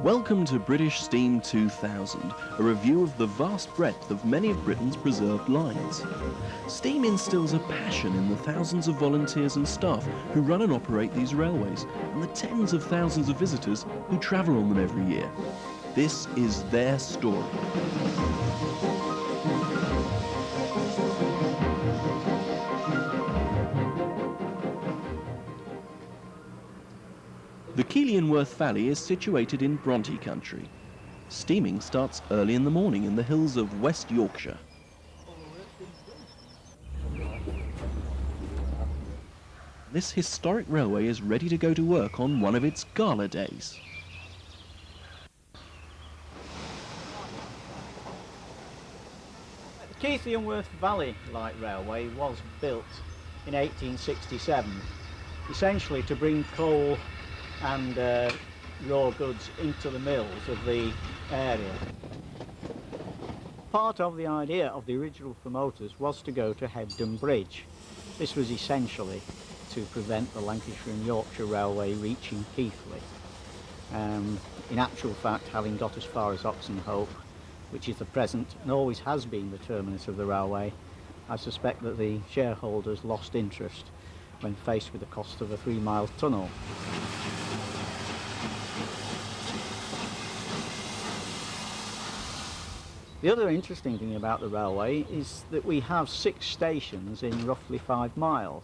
Welcome to British Steam 2000, a review of the vast breadth of many of Britain's preserved lines. Steam instills a passion in the thousands of volunteers and staff who run and operate these railways, and the tens of thousands of visitors who travel on them every year. This is their story. The Killingworth Valley is situated in Bronte country. Steaming starts early in the morning in the hills of West Yorkshire. This historic railway is ready to go to work on one of its gala days. The Killingworth Valley Light Railway was built in 1867, essentially to bring coal and raw goods into the mills of the area. Part of the idea of the original promoters was to go to Hebden Bridge. This was essentially to prevent the Lancashire and Yorkshire Railway reaching Keighley. In actual fact, having got as far as Oxenhope, which is the present and always has been the terminus of the railway, I suspect that the shareholders lost interest when faced with the cost of a 3-mile tunnel. The other interesting thing about the railway is that we have 6 stations in roughly 5 miles.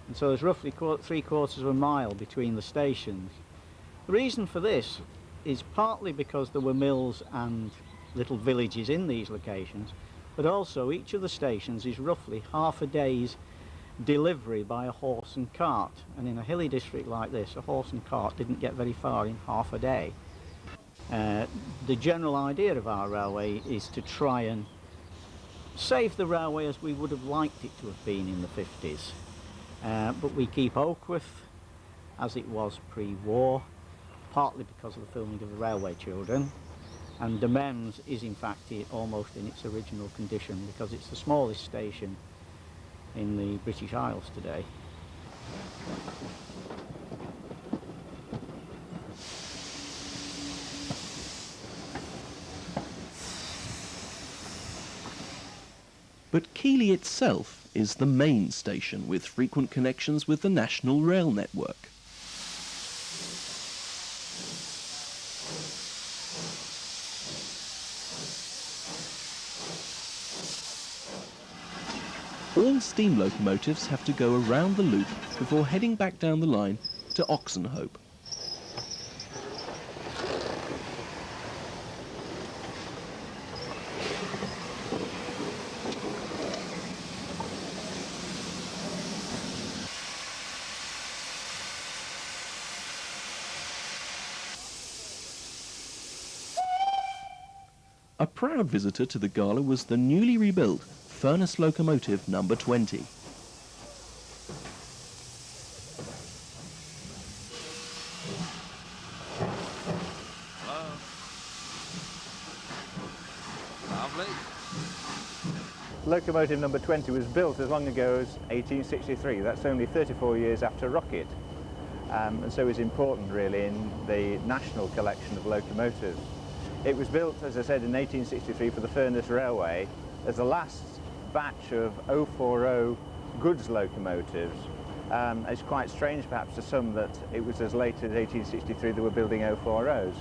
And so there's roughly 3/4 of a mile between the stations. The reason for this is partly because there were mills and little villages in these locations, but also each of the stations is roughly half a day's delivery by a horse and cart. And in a hilly district like this, a horse and cart didn't get very far in half a day. The general idea of our railway is to try and save the railway as we would have liked it to have been in the 50s. But we keep Oakworth as it was pre-war, partly because of the filming of the Railway Children, and the Mems is in fact almost in its original condition because it's the smallest station in the British Isles today. But Keighley itself is the main station with frequent connections with the national rail network. All steam locomotives have to go around the loop before heading back down the line to Oxenhope. A proud visitor to the gala was the newly rebuilt furnace locomotive number 20. Locomotive number 20 was built as long ago as 1863. That's only 34 years after Rocket, and so it's important really in the national collection of locomotives. It was built, as I said, in 1863 for the Furness Railway as the last batch of 040 goods locomotives. It's quite strange perhaps to some that it was as late as 1863 they were building 040s.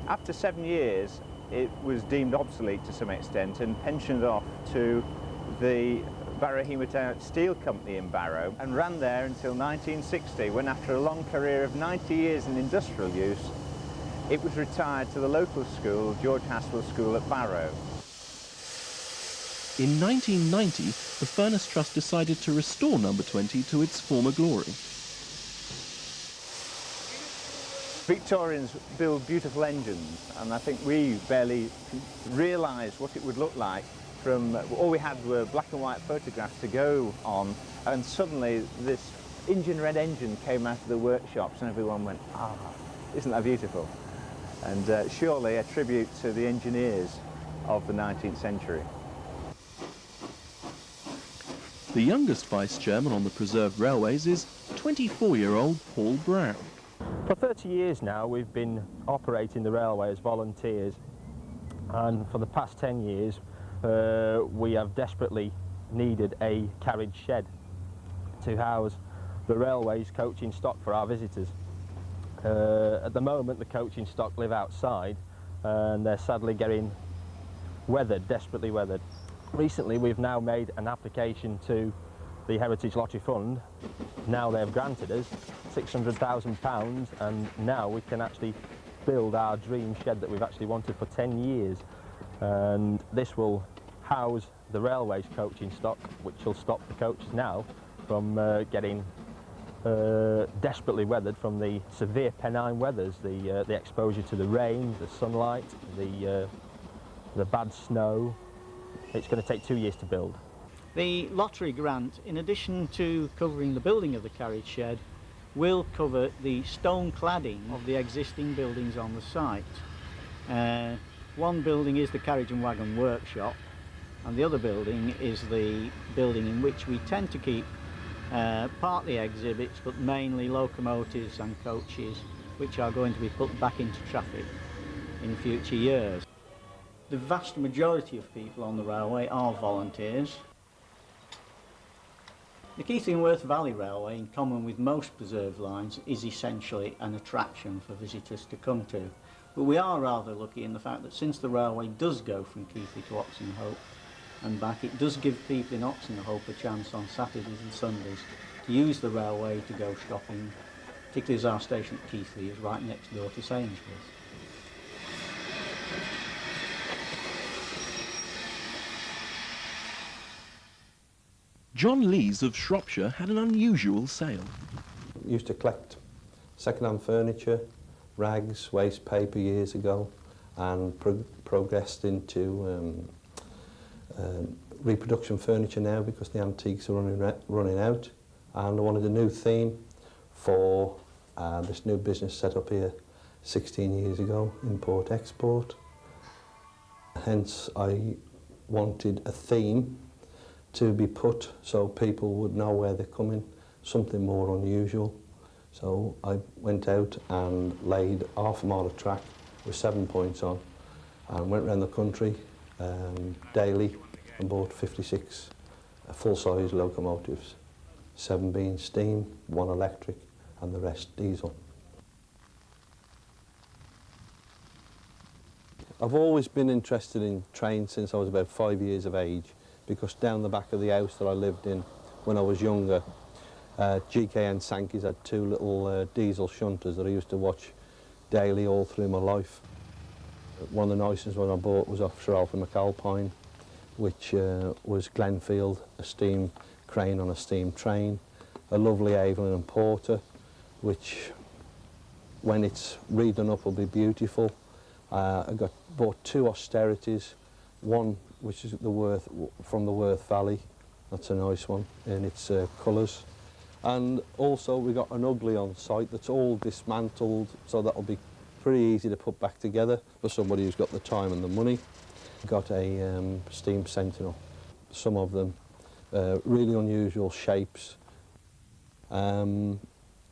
After 7 years it was deemed obsolete to some extent and pensioned off to the Barrow Hematite Steel Company in Barrow and ran there until 1960, when after a long career of 90 years in industrial use it was retired to the local school, George Haskell School at Barrow. In 1990, the Furnace Trust decided to restore number 20 to its former glory. Victorians build beautiful engines, and I think we barely realised what it would look like from, all we had were black and white photographs to go on, and suddenly this engine red engine came out of the workshops and everyone went, ah, isn't that beautiful? And surely a tribute to the engineers of the 19th century. The youngest vice-chairman on the preserved railways is 24-year-old Paul Brown. For 30 years now we've been operating the railway as volunteers, and for the past 10 years we have desperately needed a carriage shed to house the railway's coaching stock for our visitors. At the moment the coaching stock live outside and they're sadly getting weathered, desperately weathered. Recently we've now made an application to the Heritage Lottery Fund. Now they've granted us £600,000 and now we can actually build our dream shed that we've actually wanted for 10 years. And this will house the railway's coaching stock, which will stop the coaches now from getting desperately weathered from the severe Pennine weathers, the exposure to the rain, the sunlight, the bad snow. It's going to take 2 years to build. The lottery grant, in addition to covering the building of the carriage shed, will cover the stone cladding of the existing buildings on the site. One building is the carriage and wagon workshop, and the other building is the building in which we tend to keep partly exhibits, but mainly locomotives and coaches, which are going to be put back into traffic in future years. The vast majority of people on the railway are volunteers. The Keighley and West Valley Railway, in common with most preserved lines, is essentially an attraction for visitors to come to. But we are rather lucky in the fact that since the railway does go from Keighley to Oxenhope and back, it does give people in Oxenhope a chance on Saturdays and Sundays to use the railway to go shopping, particularly as our station at Keighley is right next door to Sainsbury's. John Lees of Shropshire had an unusual sale. Used to collect second-hand furniture, rags, waste paper years ago, and progressed into reproduction furniture now because the antiques are running out. And I wanted a new theme for this new business set up here 16 years ago, import-export. Hence I wanted a theme to be put so people would know where they're coming, something more unusual. So I went out and laid half a mile of track with 7 points on and went around the country daily and bought 56 full-size locomotives, 7 being steam, 1 electric and the rest diesel. I've always been interested in trains since I was about 5 years of age, because down the back of the house that I lived in when I was younger, GK and Sankey's had 2 little diesel shunters that I used to watch daily all through my life. One of the nicest ones I bought was off Sir Alfred McAlpine, which was Glenfield, a steam crane on a steam train, a lovely Evelyn and Porter, which when it's redone up will be beautiful. I bought 2 austerities, one which is from the Worth Valley, that's a nice one in its colours. And also we got an ugly on site that's all dismantled, so that'll be pretty easy to put back together for somebody who's got the time and the money. Got a steam Sentinel, some of them really unusual shapes. Got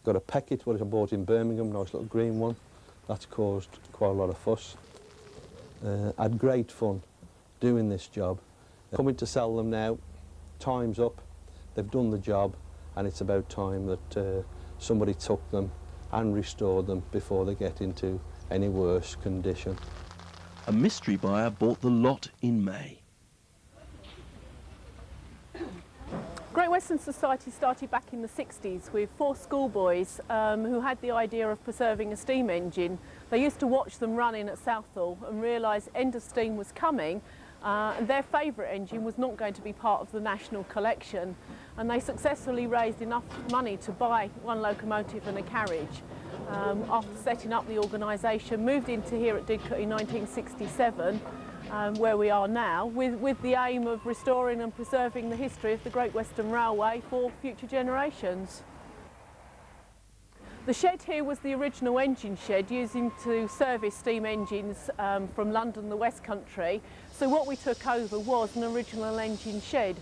a Peckett, which I bought in Birmingham, nice little green one. That's caused quite a lot of fuss. Had great fun doing this job. Coming to sell them now, time's up, they've done the job, and it's about time that somebody took them and restored them before they get into any worse condition. A mystery buyer bought the lot in May. Great Western Society started back in the 60s with 4 schoolboys who had the idea of preserving a steam engine. They used to watch them running at Southall and realised end of steam was coming, and their favourite engine was not going to be part of the national collection, and they successfully raised enough money to buy 1 locomotive and a carriage. After setting up the organisation, moved into here at Didcot in 1967, where we are now, with the aim of restoring and preserving the history of the Great Western Railway for future generations. The shed here was the original engine shed using to service steam engines from London, the West Country. So what we took over was an original engine shed.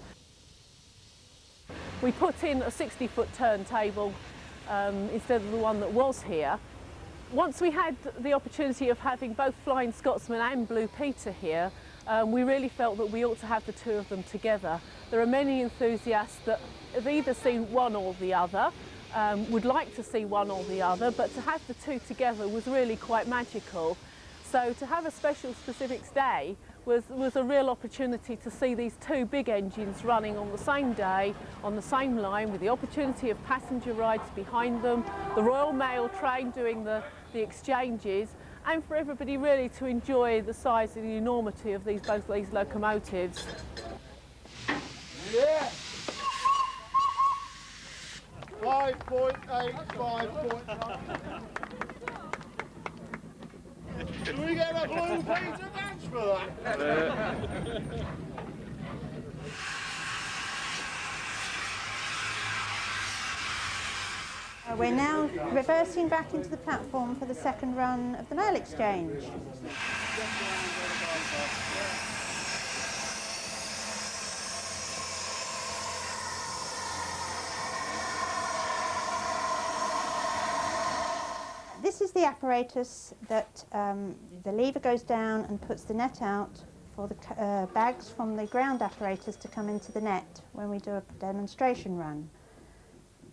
We put in a 60-foot turntable instead of the one that was here, Once we had the opportunity of having both Flying Scotsman and Blue Peter here, we really felt that we ought to have the two of them together. There are many enthusiasts that have either seen one or the other, would like to see one or the other, but to have the two together was really quite magical. So to have a special specifics day was a real opportunity to see these two big engines running on the same day, on the same line, with the opportunity of passenger rides behind them, the Royal Mail train doing the exchanges, and for everybody really to enjoy the size and the enormity of both these locomotives. Yeah. 5.8, 5.9. Should we get a Blue Peter dance for that? We're now reversing back into the platform for the second run of the mail exchange. This is the apparatus that the lever goes down and puts the net out for the bags from the ground apparatus to come into the net when we do a demonstration run.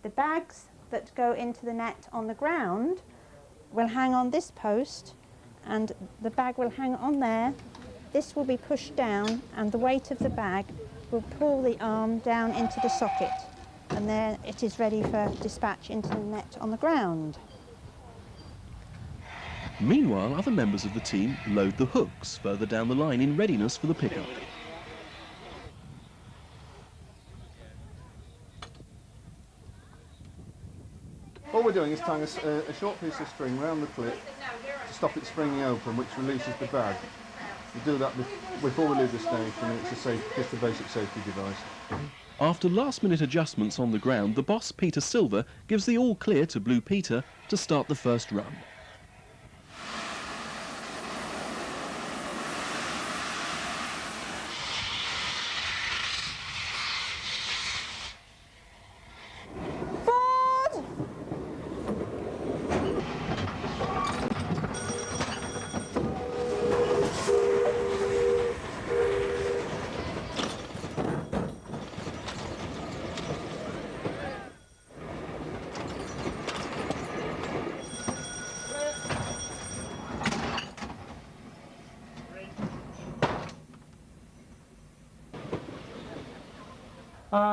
The bags that go into the net on the ground will hang on this post, and the bag will hang on there. This will be pushed down, and the weight of the bag will pull the arm down into the socket, and then it is ready for dispatch into the net on the ground. Meanwhile, other members of the team load the hooks further down the line in readiness for the pickup. All we're doing is tying a short piece of string around the clip to stop it springing open, which releases the bag. We do that before we leave the station, and it's just a basic safety device. After last-minute adjustments on the ground, the boss, Peter Silver, gives the all-clear to Blue Peter to start the first run.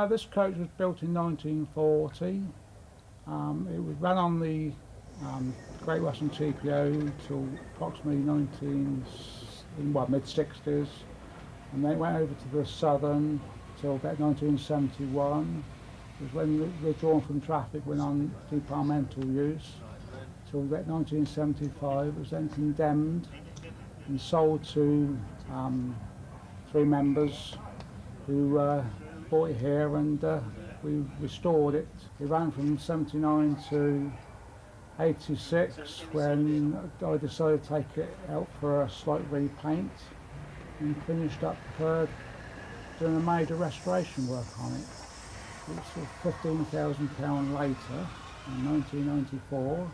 This coach was built in 1940. It was run on the Great Western TPO till approximately mid-60s, and then it went over to the Southern till about 1971. It was when withdrawn from traffic, went on departmental use till about 1975. It was then condemned and sold to 3 members who bought it here, and we restored it. It ran from 79 to 86 when I decided to take it out for a slight repaint, and finished up doing a major restoration work on it. It's £15,000 later, in 1994.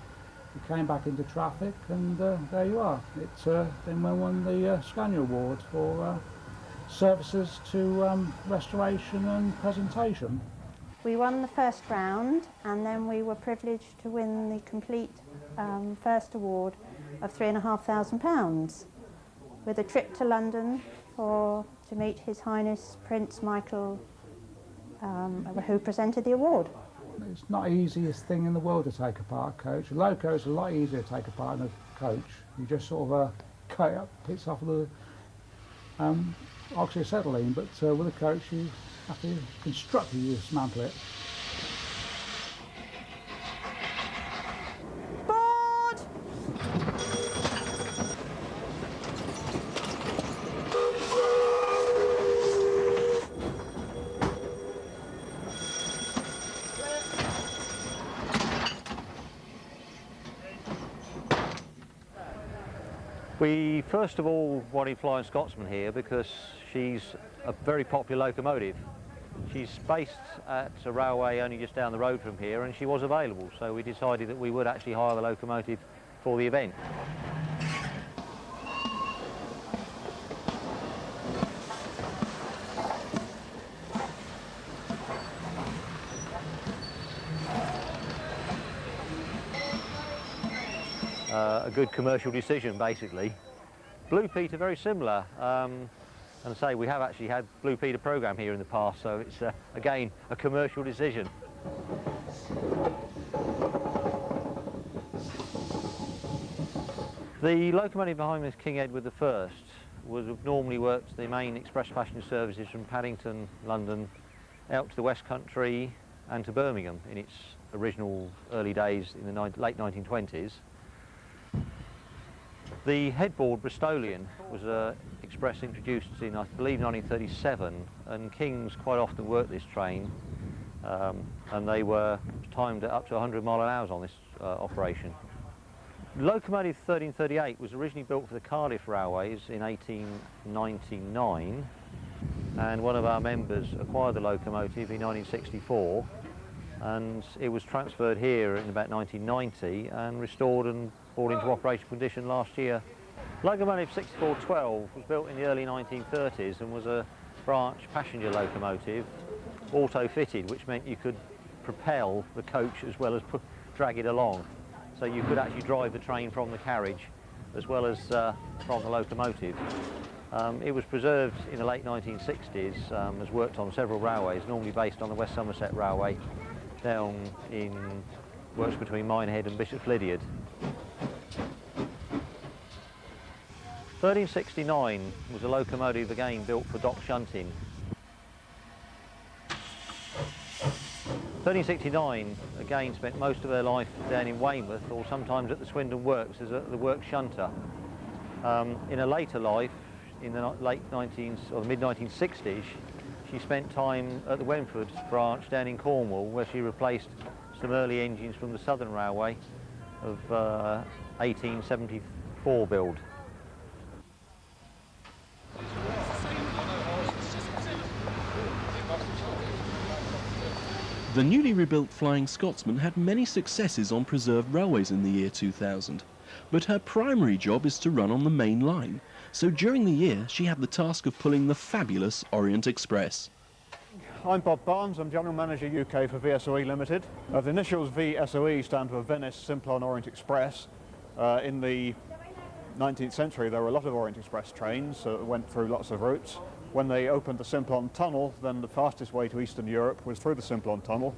It came back into traffic, and there you are. It then won the Scania Award for services to restoration and presentation. We won the first round, and then we were privileged to win the complete first award of £3,500 with a trip to London to meet His Highness Prince Michael, who presented the award. It's not the easiest thing in the world to take apart a coach. A loco is a lot easier to take apart than a coach. You just sort of cut it up, bits off of the oxyacetylene, but with a coach you have to constructively dismantle it. Board! We first of all wanted Flying Scotsman here because she's a very popular locomotive. She's based at a railway only just down the road from here, and she was available, so we decided that we would actually hire the locomotive for the event. A good commercial decision, basically. Blue peat are very similar, and I say we have actually had Blue peat program here in the past, so it's again a commercial decision. The locomotive behind me is King Edward I. would have normally worked the main express passenger services from Paddington, London, out to the West Country and to Birmingham in its original early days in the late 1920s. The headboard Bristolian was an express introduced in, I believe, 1937, and Kings quite often worked this train, and they were timed at up to 100 mile/hour on this operation. Locomotive 1338 was originally built for the Cardiff Railways in 1899, and one of our members acquired the locomotive in 1964, and it was transferred here in about 1990 and restored and brought into operational condition last year. Locomotive 6412 was built in the early 1930s and was a branch passenger locomotive, auto-fitted, which meant you could propel the coach as well as drag it along. So you could actually drive the train from the carriage as well as from the locomotive. It was preserved in the late 1960s, has worked on several railways, normally based on the West Somerset Railway, down in, works between Minehead and Bishop's Lydeard. 1369 was a locomotive again built for dock shunting. 1369 again spent most of her life down in Weymouth or sometimes at the Swindon Works as the work shunter. In her later life, in the late 19s or mid-1960s, she spent time at the Wentford branch down in Cornwall, where she replaced some early engines from the Southern Railway of 1874 build. The newly rebuilt Flying Scotsman had many successes on preserved railways in the year 2000, but her primary job is to run on the main line, so during the year she had the task of pulling the fabulous Orient Express. I'm Bob Barnes, I'm General Manager UK for VSOE Limited. The initials VSOE stand for Venice Simplon Orient Express. In the 19th century there were a lot of Orient Express trains that went through lots of routes. When they opened the Simplon Tunnel, then the fastest way to Eastern Europe was through the Simplon Tunnel.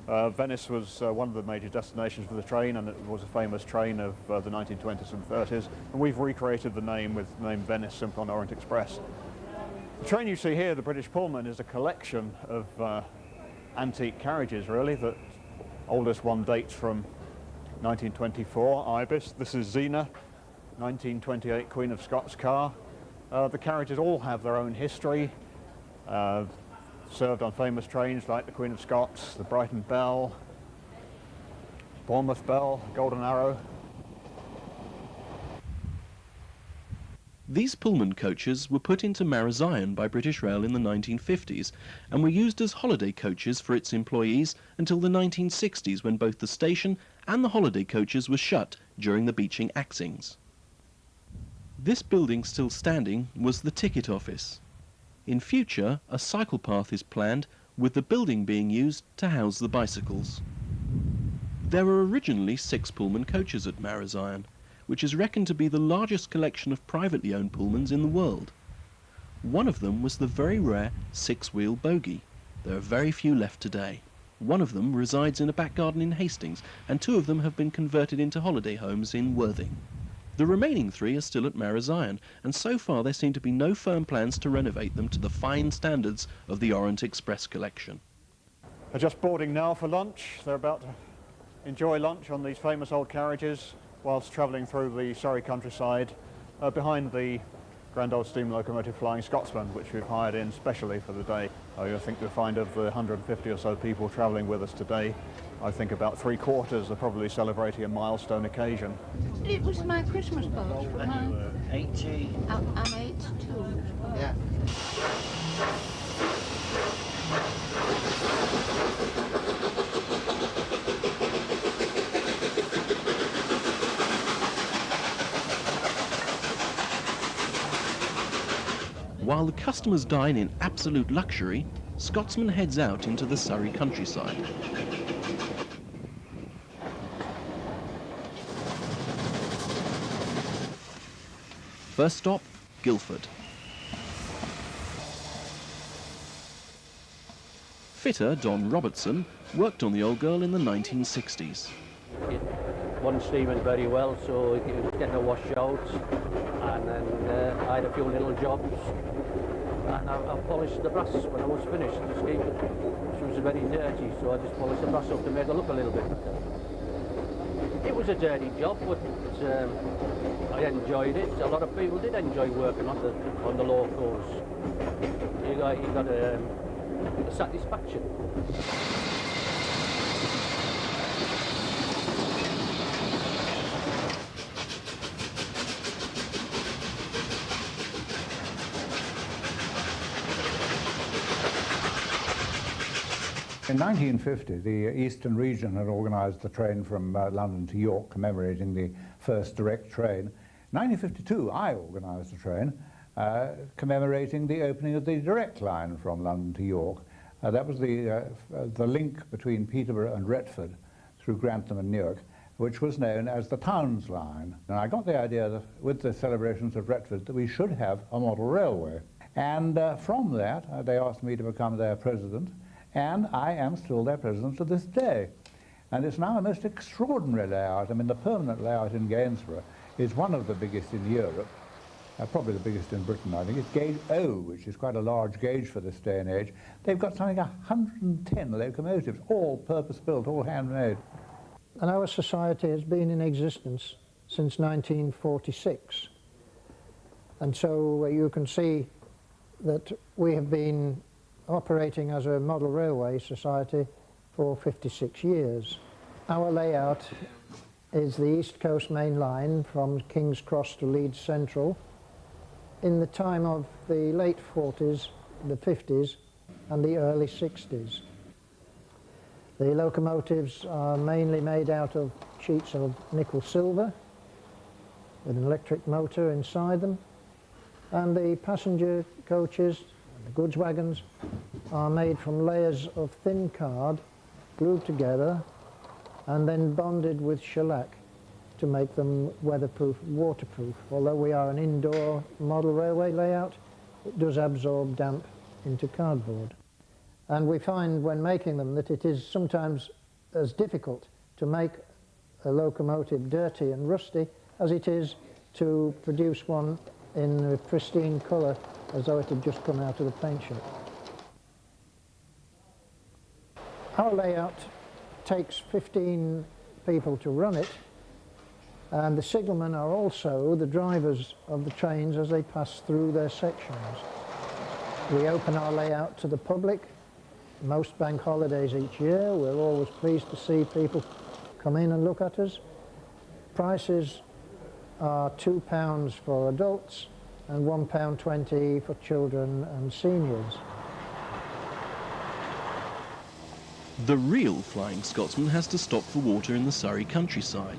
Venice was one of the major destinations for the train, and it was a famous train of the 1920s and 30s, and we've recreated the name with the name Venice Simplon Orient Express. The train you see here, the British Pullman, is a collection of antique carriages, really. The oldest one dates from 1924, Ibis. This is Xena, 1928 Queen of Scots car. The carriages all have their own history, served on famous trains like the Queen of Scots, the Brighton Belle, Bournemouth Belle, Golden Arrow. These Pullman coaches were put into Marazion by British Rail in the 1950s and were used as holiday coaches for its employees until the 1960s, when both the station and the holiday coaches were shut during the Beeching axings. This building still standing was the ticket office. In future, a cycle path is planned, with the building being used to house the bicycles. There were originally 6 Pullman coaches at Marazion, which is reckoned to be the largest collection of privately owned Pullmans in the world. One of them was the very rare 6-wheel bogie. There are very few left today. One of them resides in a back garden in Hastings, and 2 of them have been converted into holiday homes in Worthing. The remaining 3 are still at Marazion, and so far there seem to be no firm plans to renovate them to the fine standards of the Orient Express collection. They're just boarding now for lunch. They're about to enjoy lunch on these famous old carriages whilst travelling through the Surrey countryside behind the grand old steam locomotive Flying Scotsman, which we've hired in specially for the day. I think you'll find of the 150 or so people travelling with us today, I think about 3/4 are probably celebrating a milestone occasion. It was my Christmas box. You were 80? I'm 82. Yeah. While the customers dine in absolute luxury, Scotsman heads out into the Surrey countryside. First stop, Guildford. Fitter Don Robertson worked on the old girl in the 1960s. It wasn't steaming very well, so it was getting a washout, and then I had a few little jobs, and I polished the brass when I was finished. Just keep it. She was very dirty, so I just polished the brass up to make her look a little bit better. It was a dirty job, but I enjoyed it. A lot of people did enjoy working on the locals. You got a satisfaction. In 1950, the Eastern region had organised the train from London to York, commemorating the first direct train. In 1952, I organised a train commemorating the opening of the direct line from London to York. That was the link between Peterborough and Retford through Grantham and Newark, which was known as the Towns Line. And I got the idea that with the celebrations of Retford that we should have a model railway. And from that, they asked me to become their president, and I am still their president to this day. And it's now a most extraordinary layout. I mean, the permanent layout in Gainsborough is one of the biggest in Europe, probably the biggest in Britain, I think. It's gauge O, which is quite a large gauge for this day and age. They've got something 110 locomotives, all purpose-built, all handmade. And our society has been in existence since 1946. And so you can see that we have been operating as a model railway society for 56 years. Our layout is the East Coast Main Line from King's Cross to Leeds Central in the time of the late 40s, the 50s and the early 60s. The locomotives are mainly made out of sheets of nickel silver with an electric motor inside them, and the passenger coaches, the goods wagons, are made from layers of thin card glued together and then bonded with shellac to make them weatherproof, waterproof. Although we are an indoor model railway layout, it does absorb damp into cardboard. And we find when making them that it is sometimes as difficult to make a locomotive dirty and rusty as it is to produce one in a pristine colour as though it had just come out of the paint shop. Our layout takes 15 people to run it, and the signalmen are also the drivers of the trains as they pass through their sections. We open our layout to the public most bank holidays each year. We're always pleased to see people come in and look at us. Prices are £2 for adults and £1.20 for children and seniors. The real Flying Scotsman has to stop for water in the Surrey countryside.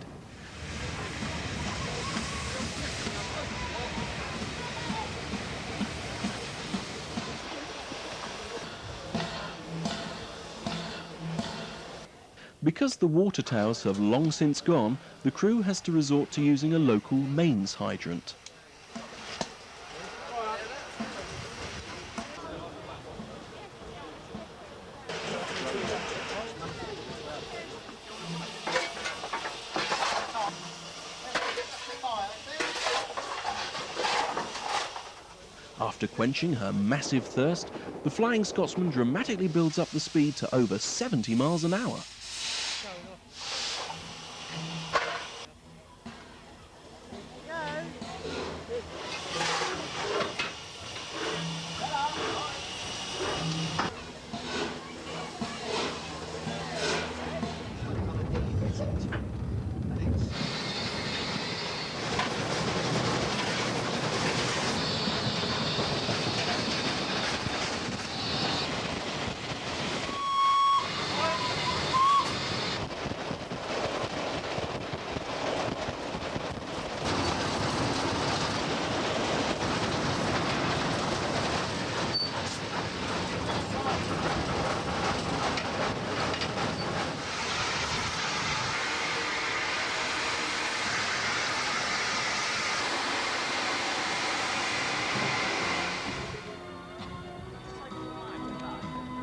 Because the water towers have long since gone, the crew has to resort to using a local mains hydrant. After quenching her massive thirst, the Flying Scotsman dramatically builds up the speed to over 70 miles an hour.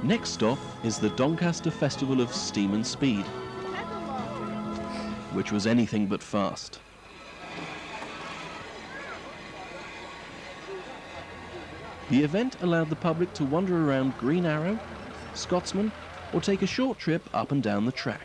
Next stop is the Doncaster Festival of Steam and Speed, which was anything but fast. The event allowed the public to wander around Green Arrow, Scotsman, or take a short trip up and down the track.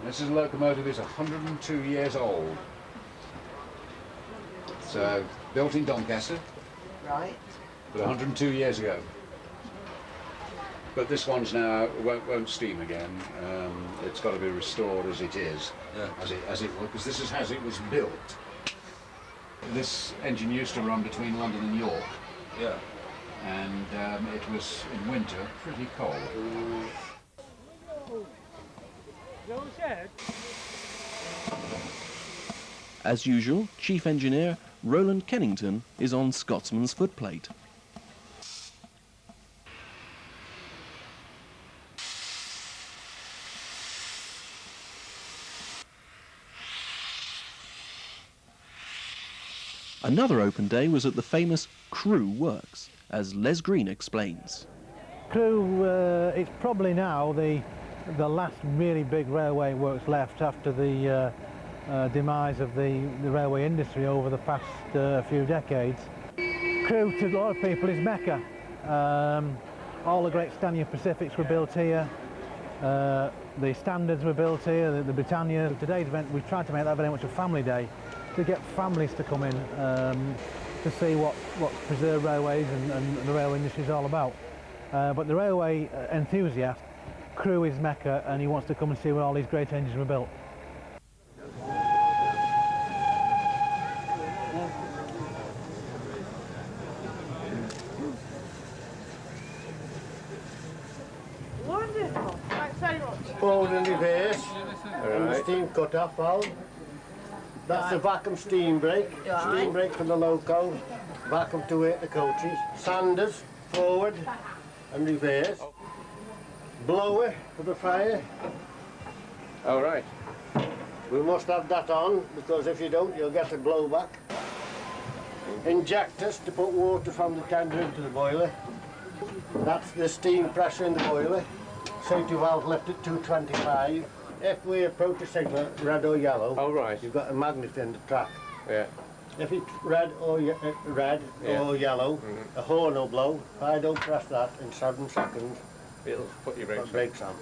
This is a locomotive that's 102 years old. It's built in Doncaster. Right. But 102 years ago. But this one's now won't steam again. It's got to be restored as it is, as it was, because this is as it was built. This engine used to run between London and York. Yeah. And it was in winter pretty cold. As usual, Chief Engineer Roland Kennington is on Scotsman's footplate. Another open day was at the famous Crewe Works, as Les Green explains. Crewe, it's probably now the last really big railway works left after the demise of the railway industry over the past few decades. Crewe, to a lot of people, is Mecca. All the great Stanier Pacifics were built here. The Standards were built here, the Britannia. Today's event, we've tried to make that very much a family day, to get families to come in to see what preserved railways and the railway industry is all about. But the railway enthusiast, Crewe is Mecca, and he wants to come and see where all these great engines were built. Wonderful. Thanks very much. Forward and reverse, and the steam cut-off valve. That's the vacuum steam brake. Steam brake for the loco, vacuum to hit the coaches. Sanders, forward and reverse. Blower for the fire. Oh, right. We must have that on, because if you don't, you'll get a blowback. Injectors to put water from the tender into the boiler. That's the steam pressure in the boiler. Safety valve left at 225. If we approach a signal, red or yellow, you've got a magnet in the track. Yeah. If it's red or yellow, a horn will blow. If I don't press that in 7 seconds, it'll put your brakes on.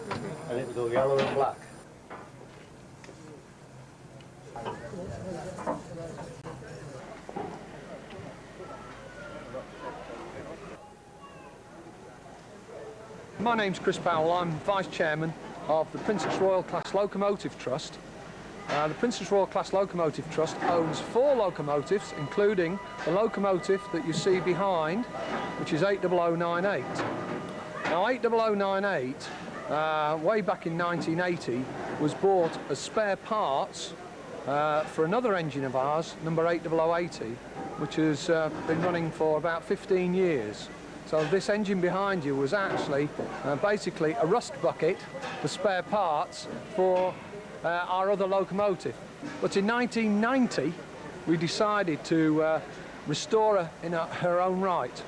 And it'll go yellow and black. My name's Chris Powell. I'm Vice Chairman of the Princess Royal Class Locomotive Trust. The Princess Royal Class Locomotive Trust owns 4 locomotives, including the locomotive that you see behind, which is 80098. Now 80098, way back in 1980, was bought as spare parts for another engine of ours, number 80080, which has been running for about 15 years. So this engine behind you was actually basically a rust bucket for spare parts for our other locomotive. But in 1990 we decided to restore her in her own right,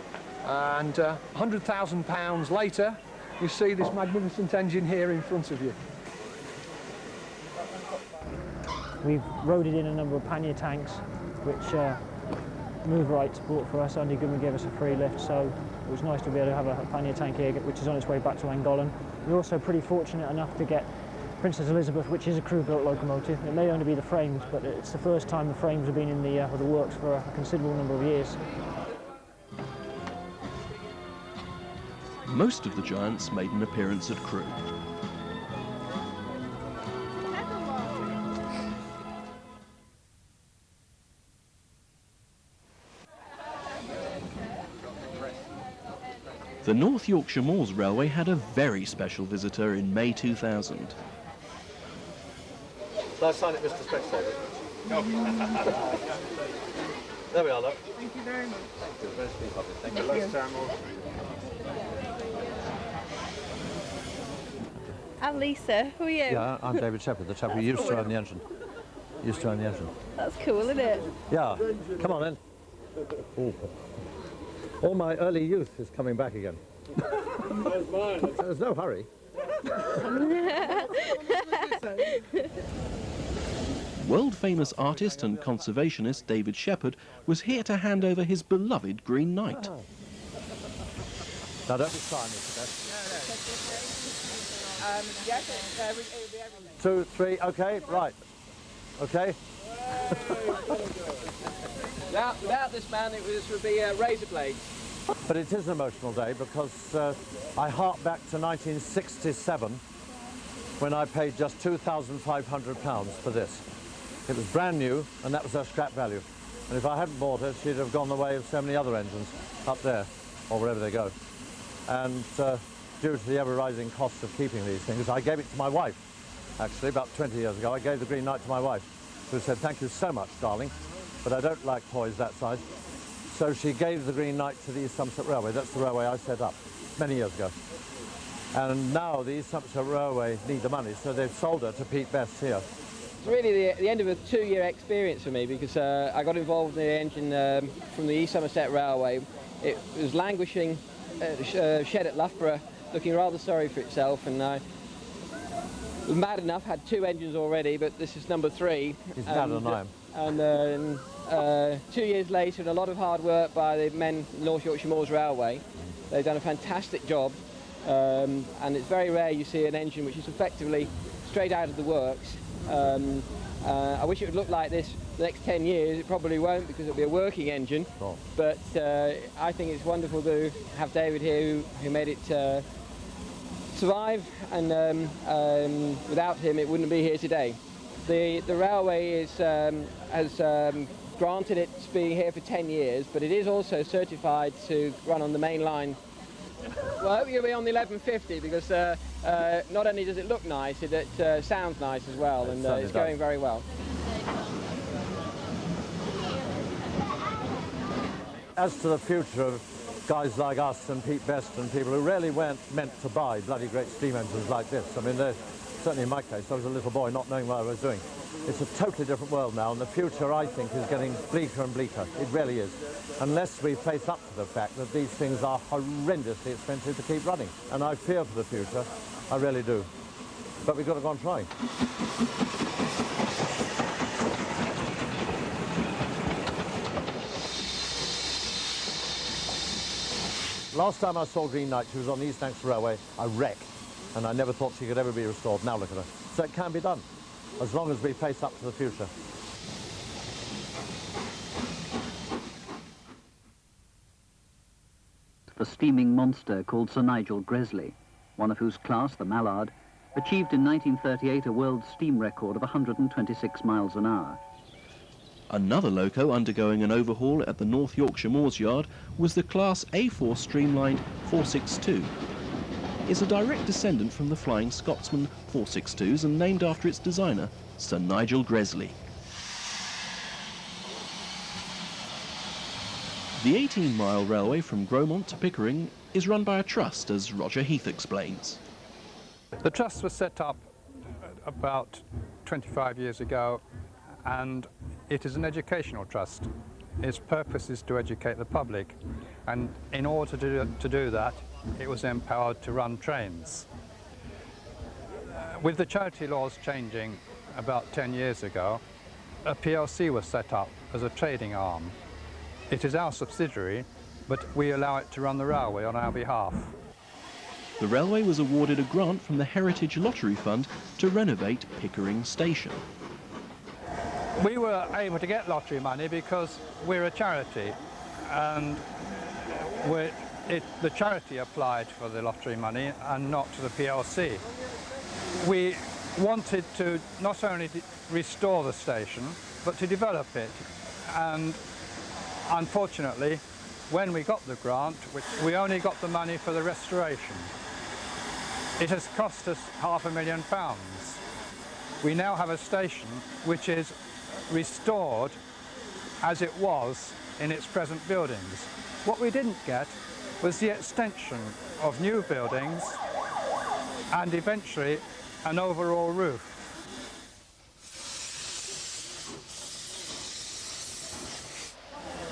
and £100,000 later you see this magnificent engine here in front of you. We've loaded in a number of pannier tanks which Move Rights bought for us. Andy Goodman gave us a free lift, so it was nice to be able to have a pannier tank here, which is on its way back to Angolan. We're also pretty fortunate enough to get Princess Elizabeth, which is a Crewe-built locomotive. It may only be the frames, but it's the first time the frames have been in the works for a considerable number of years. Most of the giants made an appearance at Crewe. The North Yorkshire Moors Railway had a very special visitor in May 2000. Shall I sign it, Mr. Spectator? No. There we are, look. Thank you very much. Thank you. Very sweet of you. Thank you. I'm Lisa. Who are you? Yeah, I'm David Shepherd, the chap who used to own the engine. Used to own the engine. That's cool, isn't it? Yeah. Come on then. Ooh. All my early youth is coming back again. That's mine. There's no hurry. World-famous artist and conservationist David Shepherd was here to hand over his beloved Green Knight. Oh. Now don't be shy, Mr. Best. No. 2, 3, okay, right. Okay. Without this man, it would be razor blades. But it is an emotional day because I hark back to 1967 when I paid just £2,500 for this. It was brand new and that was her scrap value. And if I hadn't bought it, she'd have gone the way of so many other engines up there or wherever they go. And due to the ever-rising cost of keeping these things, I gave it to my wife. Actually, about 20 years ago, I gave the Green Knight to my wife, who said, "Thank you so much, darling, but I don't like toys that size." So she gave the Green Knight to the East Somerset Railway. That's the railway I set up many years ago. And now the East Somerset Railway need the money, so they've sold her to Pete Best here. It's really the end of a 2-year experience for me because I got involved in the engine from the East Somerset Railway. It was languishing shed at Loughborough, looking rather sorry for itself, and I was mad enough, had 2 engines already, but this is number 3. He's madder than I am. And 2 years later, and a lot of hard work by the men at North Yorkshire Moors Railway, they've done a fantastic job, and it's very rare you see an engine which is effectively straight out of the works. I wish it would look like this the next 10 years. It probably won't because it'll be a working engine. Oh. But I think it's wonderful to have David here who made it survive, and without him it wouldn't be here today. The railway has granted it being here for 10 years, but it is also certified to run on the main line. Well, I hope you'll be on the 1150 because not only does it look nice, it sounds nice as well, and it's going very well. As to the future of guys like us and Pete Best and people who really weren't meant to buy bloody great steam engines like this, I mean, certainly in my case, I was a little boy not knowing what I was doing. It's a totally different world now, and the future, I think, is getting bleaker and bleaker. It really is. Unless we face up to the fact that these things are horrendously expensive to keep running. And I fear for the future, I really do. But we've got to go on trying. Last time I saw Green Knight, she was on the East Lancs Railway, a wreck, and I never thought she could ever be restored. Now look at her. So it can be done, as long as we face up to the future. The steaming monster called Sir Nigel Gresley, one of whose class, the Mallard, achieved in 1938 a world steam record of 126 miles an hour. Another loco undergoing an overhaul at the North Yorkshire Moors yard was the Class A4 streamlined 462. It's a direct descendant from the Flying Scotsman 462s and named after its designer, Sir Nigel Gresley. The 18-mile railway from Gromont to Pickering is run by a trust, as Roger Heath explains. The trust was set up about 25 years ago, and it is an educational trust. Its purpose is to educate the public, and in order to do that, it was empowered to run trains. With the charity laws changing about 10 years ago, a PLC was set up as a trading arm. It is our subsidiary, but we allow it to run the railway on our behalf. The railway was awarded a grant from the Heritage Lottery Fund to renovate Pickering Station. We were able to get lottery money because we're a charity, and the charity applied for the lottery money and not to the PLC. We wanted to not only restore the station, but to develop it, and unfortunately, when we got the grant, we only got the money for the restoration. It has cost us £500,000. we now have a station which is restored as it was in its present buildings. What we didn't get was the extension of new buildings and eventually an overall roof.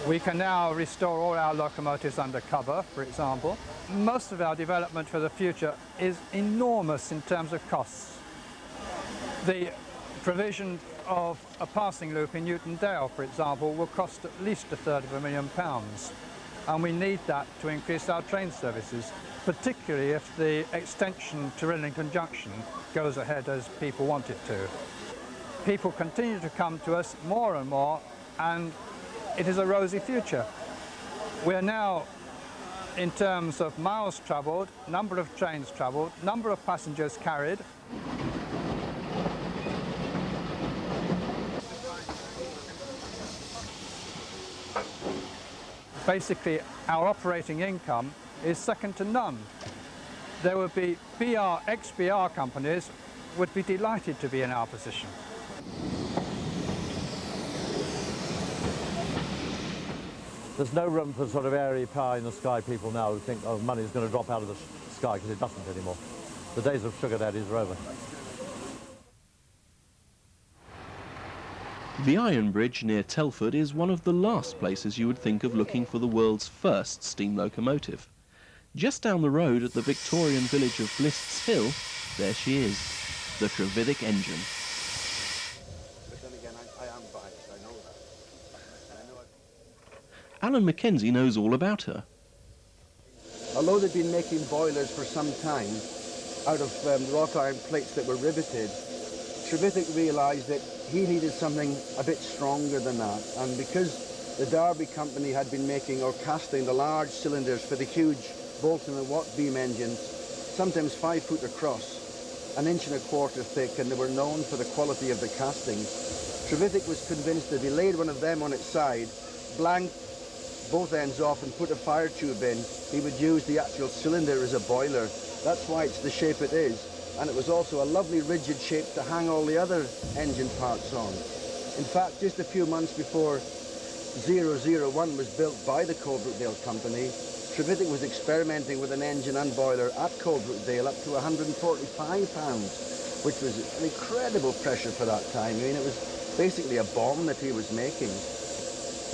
We can now restore all our locomotives under cover, for example. Most of our development for the future is enormous in terms of costs. The provision of a passing loop in Newton Dale, for example, will cost at least £250,000, and we need that to increase our train services, particularly if the extension to Rillington Junction goes ahead as people want it to. People continue to come to us more and more, and it is a rosy future. We are now, in terms of miles travelled, number of trains travelled, number of passengers carried, basically our operating income is second to none. There would be ex-BR companies would be delighted to be in our position. There's no room for sort of airy pie in the sky people now who think, oh, money's going to drop out of the sky, because it doesn't anymore. The days of sugar daddies are over. The Iron Bridge near Telford is one of the last places you would think of looking for the world's first steam locomotive. Just down the road at the Victorian village of Blists Hill, there she is, the Trevithick engine. Alan Mackenzie knows all about her. Although they've been making boilers for some time out of wrought iron plates that were riveted, Trevithick realised that he needed something a bit stronger than that, and because the Derby company had been making or casting the large cylinders for the huge Bolton and Watt beam engines, sometimes 5 foot across, 1.25 inches thick, and they were known for the quality of the castings, Trevithick was convinced that if he laid one of them on its side, blanked both ends off and put a fire tube in, he would use the actual cylinder as a boiler. That's why it's the shape it is. And it was also a lovely rigid shape to hang all the other engine parts on. In fact, just a few months before 001 was built by the Coalbrookdale company, Trevithick was experimenting with an engine and boiler at Coalbrookdale up to 145 pounds, which was an incredible pressure for that time. I mean, it was basically a bomb that he was making.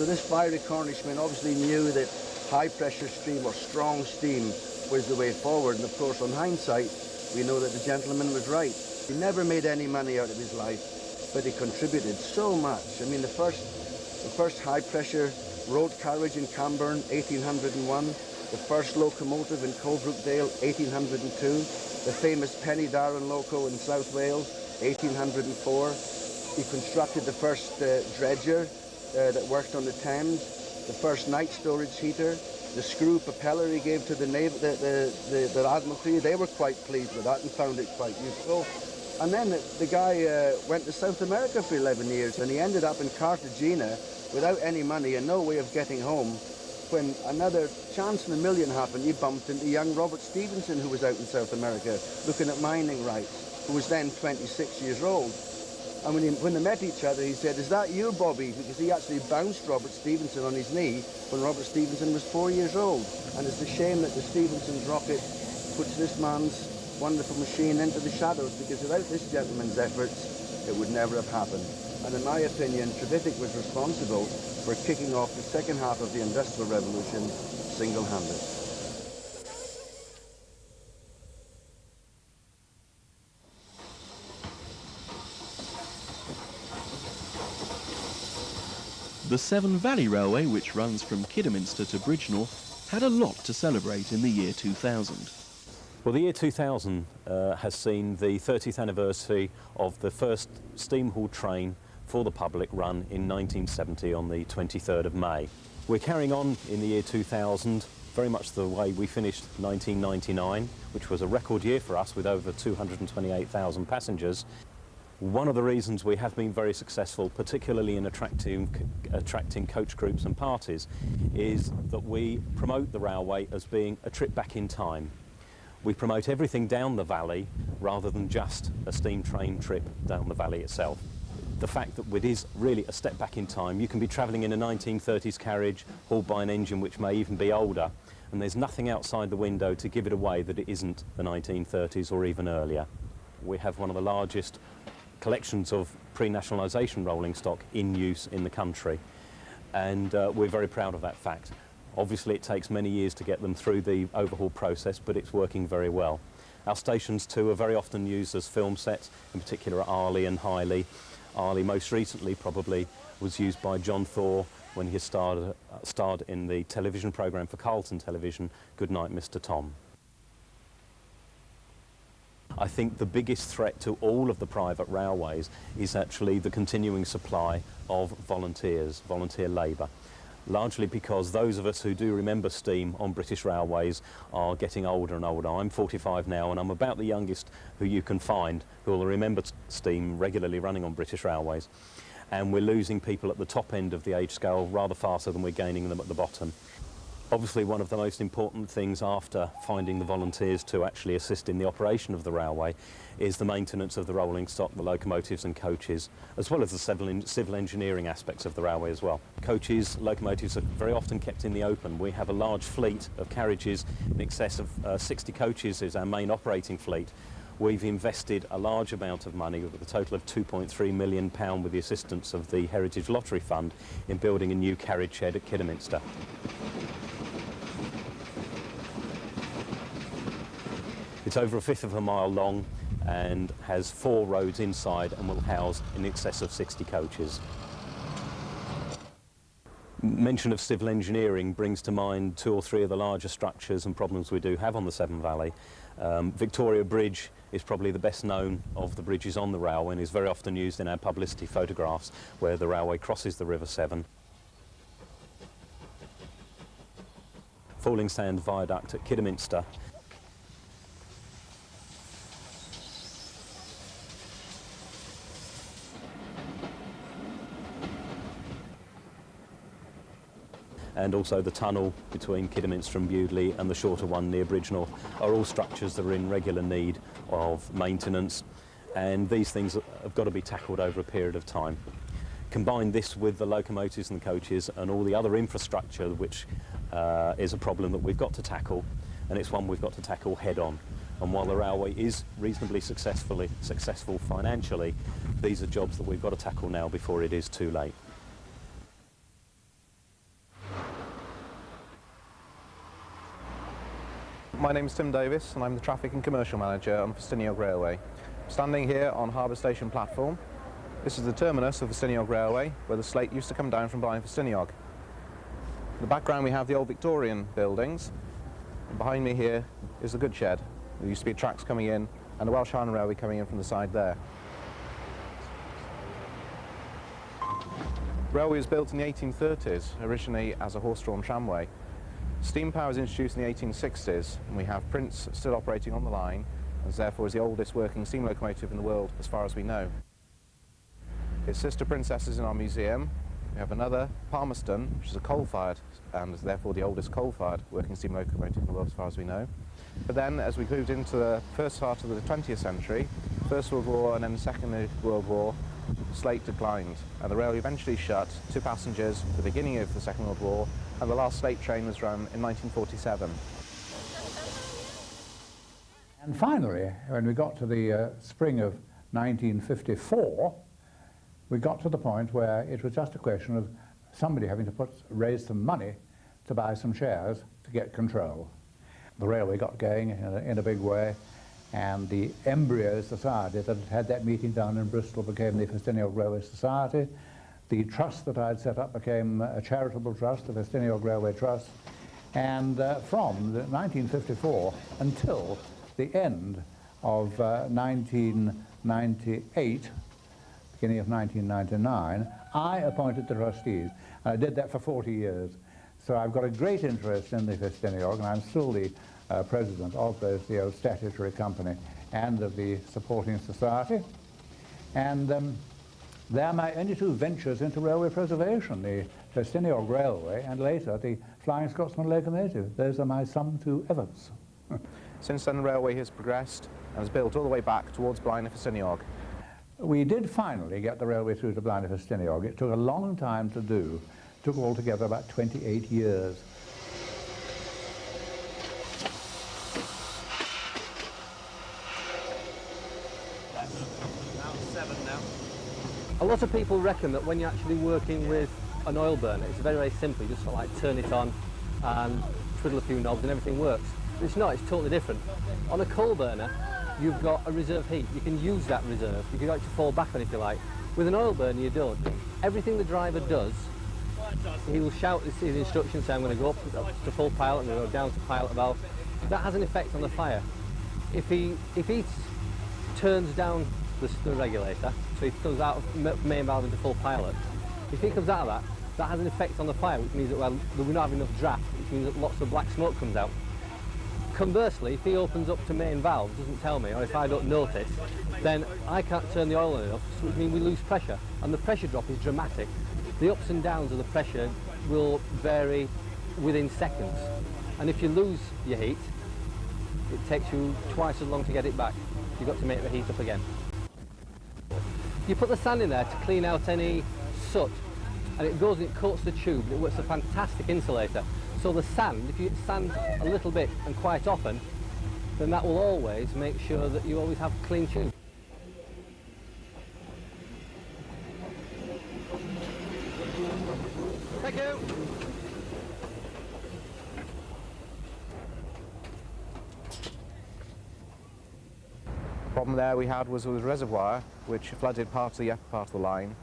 So this fiery Cornishman obviously knew that high pressure steam or strong steam was the way forward, and of course on hindsight we know that the gentleman was right. He never made any money out of his life, but he contributed so much. I mean, the first high pressure road carriage in Camborne, 1801, the first locomotive in Coalbrookdale, 1802, the famous Penny Darren loco in South Wales, 1804. He constructed the first dredger that worked on the Thames, the first night storage heater, the screw propeller he gave to the Admiralty. They were quite pleased with that and found it quite useful. And then the guy went to South America for 11 years, and he ended up in Cartagena without any money and no way of getting home. When another chance in a million happened, he bumped into young Robert Stevenson, who was out in South America looking at mining rights, who was then 26 years old. And when they met each other, he said, "Is that you, Bobby?" Because he actually bounced Robert Stevenson on his knee when Robert Stevenson was 4 years old. And it's a shame that the Stevenson's rocket puts this man's wonderful machine into the shadows, because without this gentleman's efforts, it would never have happened. And in my opinion, Trevithick was responsible for kicking off the second half of the Industrial Revolution single-handed. The Severn Valley Railway, which runs from Kidderminster to Bridgnorth, had a lot to celebrate in the year 2000. Well, the year 2000 has seen the 30th anniversary of the first steam-hauled train for the public run in 1970 on the 23rd of May. We're carrying on in the year 2000 very much the way we finished 1999, which was a record year for us with over 228,000 passengers. One of the reasons we have been very successful, particularly in attracting coach groups and parties, is that we promote the railway as being a trip back in time. We promote everything down the valley rather than just a steam train trip down the valley itself. The fact that it is really a step back in time. You can be travelling in a 1930s carriage hauled by an engine which may even be older, and there's nothing outside the window to give it away that it isn't the 1930s or even earlier. We have one of the largest collections of pre-nationalisation rolling stock in use in the country, and we're very proud of that fact. Obviously it takes many years to get them through the overhaul process, but it's working very well. Our stations too are very often used as film sets, in particular at Arley and Highley. Arley most recently probably was used by John Thaw when he starred in the television programme for Carlton Television, Goodnight Mr. Tom. I think the biggest threat to all of the private railways is actually the continuing supply of volunteers, volunteer labour. Largely because those of us who do remember steam on British railways are getting older and older. I'm 45 now and I'm about the youngest who you can find who will remember steam regularly running on British railways. And we're losing people at the top end of the age scale rather faster than we're gaining them at the bottom. Obviously one of the most important things after finding the volunteers to actually assist in the operation of the railway is the maintenance of the rolling stock, the locomotives and coaches, as well as the civil engineering aspects of the railway as well. Coaches, locomotives are very often kept in the open. We have a large fleet of carriages, in excess of 60 coaches is our main operating fleet. We've invested a large amount of money, with a total of £2.3 million with the assistance of the Heritage Lottery Fund, in building a new carriage shed at Kidderminster. It's over a fifth of a mile long and has 4 roads inside and will house in excess of 60 coaches. Mention of civil engineering brings to mind 2 or 3 of the larger structures and problems we do have on the Severn Valley. Victoria Bridge is probably the best known of the bridges on the railway and is very often used in our publicity photographs where the railway crosses the River Severn. Falling Sand Viaduct at Kidderminster. And also the tunnel between Kidderminster and Bewdley and the shorter one near Bridgenorth are all structures that are in regular need of maintenance, and these things have got to be tackled over a period of time. Combine this with the locomotives and the coaches and all the other infrastructure, which is a problem that we've got to tackle, and it's one we've got to tackle head on. And while the railway is reasonably successful financially, these are jobs that we've got to tackle now before it is too late. My name is Tim Davis and I'm the Traffic and Commercial Manager on Ffestiniog Railway. I'm standing here on Harbour Station platform. This is the terminus of Ffestiniog Railway, where the slate used to come down from behind Ffestiniog. In the background we have the old Victorian buildings, and behind me here is the goods shed. There used to be tracks coming in and the Welsh Highland Railway coming in from the side there. The railway was built in the 1830s, originally as a horse-drawn tramway. Steam power was introduced in the 1860s, and we have Prince still operating on the line, and therefore is the oldest working steam locomotive in the world as far as we know. Its sister princesses in our museum. We have another, Palmerston, which is a coal-fired, and is therefore the oldest coal-fired working steam locomotive in the world as far as we know. But then, as we moved into the first part of the 20th century, First World War and then the Second World War, the slate declined, and the railway eventually shut to passengers at the beginning of the Second World War, and the last slate train was run in 1947. And finally, when we got to the spring of 1954, we got to the point where it was just a question of somebody having to raise some money to buy some shares to get control. The railway got going in a big way, and the embryo society that had that meeting down in Bristol became the Ffestiniog Railway Society. The trust that I'd set up became a charitable trust, the Ffestiniog Railway Trust, and from 1954 until the end of 1998, beginning of 1999, I appointed the trustees. I did that for 40 years. So I've got a great interest in the Ffestiniog, and I'm still the president of both the old statutory company and of the supporting society. And they're my only 2 ventures into railway preservation, the Ffestiniog Railway and later the Flying Scotsman locomotive. Those are my some 2 efforts. Since then the railway has progressed and has built all the way back towards Ffestiniog. We did finally get the railway through to Ffestiniog. It took a long time to do. It took altogether about 28 years. A lot of people reckon that when you're actually working with an oil burner, it's very, very simple. You just sort of like turn it on and twiddle a few knobs and everything works. But it's not, it's totally different. On a coal burner, you've got a reserve heat. You can use that reserve. You can like to fall back on if you like. With an oil burner, you don't. Everything the driver does, he will shout his instructions, say I'm going to go up to full pilot, I'm going to go down to pilot valve. That has an effect on the fire. If he turns down the regulator, so he comes out of main valve into full pilot, if he comes out of that, that has an effect on the fire, which means that well, we don't have enough draft, which means that lots of black smoke comes out. Conversely, if he opens up to main valve, doesn't tell me, or if I don't notice, then I can't turn the oil on enough, which means we lose pressure, and the pressure drop is dramatic. The ups and downs of the pressure will vary within seconds, and if you lose your heat, it takes you twice as long to get it back. You've got to make the heat up again. You put the sand in there to clean out any soot, and it goes and it coats the tube, and it works a fantastic insulator. So the sand, if you sand a little bit and quite often, then that will always make sure that you always have clean tube. Thank you. The problem there we had was with a reservoir which flooded part of the upper part of the line.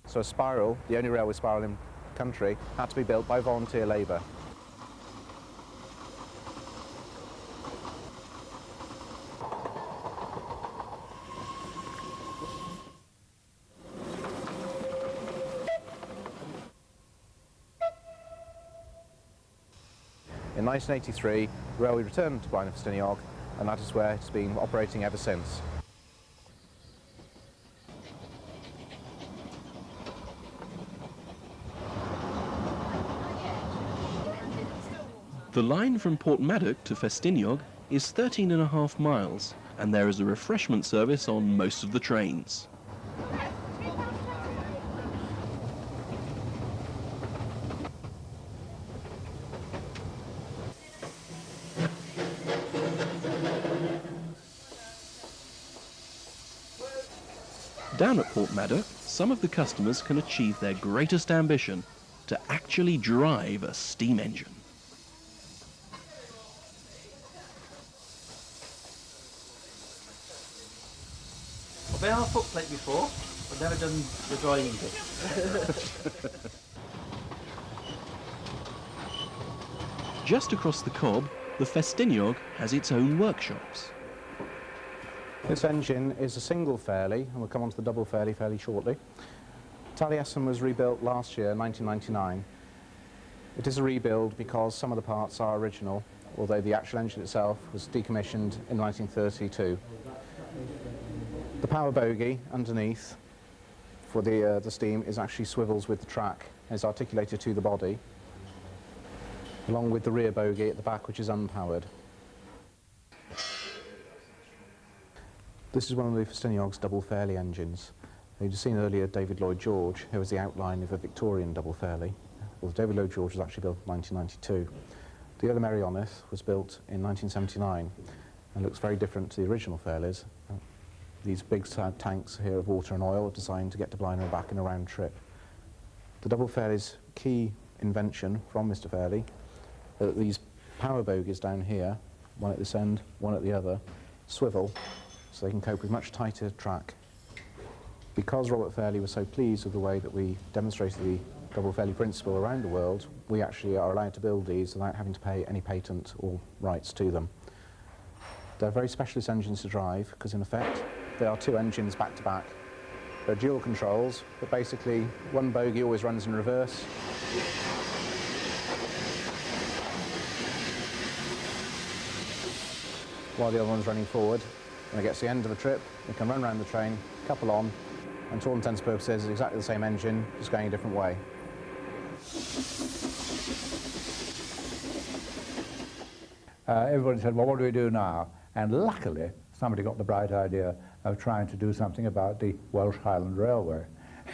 So a spiral, the only railway spiral in the country, had to be built by volunteer labour. In 1983, the railway returned to Ffestiniog, and that is where it's been operating ever since. The line from Portmaddock to Ffestiniog is 13.5 miles, and there is a refreshment service on most of the trains. Down at Portmaddock, some of the customers can achieve their greatest ambition, to actually drive a steam engine. I've been on a footplate before, but never done the driving bit. Just across the Cobb, the Ffestiniog has its own workshops. This engine is a single fairley, and we'll come on to the double fairley fairly shortly. Taliesin was rebuilt last year, 1999. It is a rebuild because some of the parts are original, although the actual engine itself was decommissioned in 1932. The power bogie underneath for the steam is actually swivels with the track and is articulated to the body, along with the rear bogie at the back, which is unpowered. This is one of the Ffestiniog's double fairley engines. You've just seen earlier David Lloyd George, who was the outline of a Victorian double fairley. Well, David Lloyd George was actually built in 1992. The other Merioneth was built in 1979 and looks very different to the original fairleys. These big tanks here of water and oil are designed to get to Blaenau and back in a round trip. The double fairley's key invention from Mr. Fairley are that these power bogies down here, one at this end, one at the other, swivel so they can cope with much tighter track. Because Robert Fairley was so pleased with the way that we demonstrated the double fairley principle around the world, we actually are allowed to build these without having to pay any patent or rights to them. They're very specialist engines to drive because in effect they are two engines back to back. They're dual controls, but basically one bogie always runs in reverse. While the other one's running forward. When it gets to the end of the trip, we can run around the train, couple on, and to all intents and purposes, it's exactly the same engine, just going a different way. everybody said, well, what do we do now? And luckily, somebody got the bright idea of trying to do something about the Welsh Highland Railway.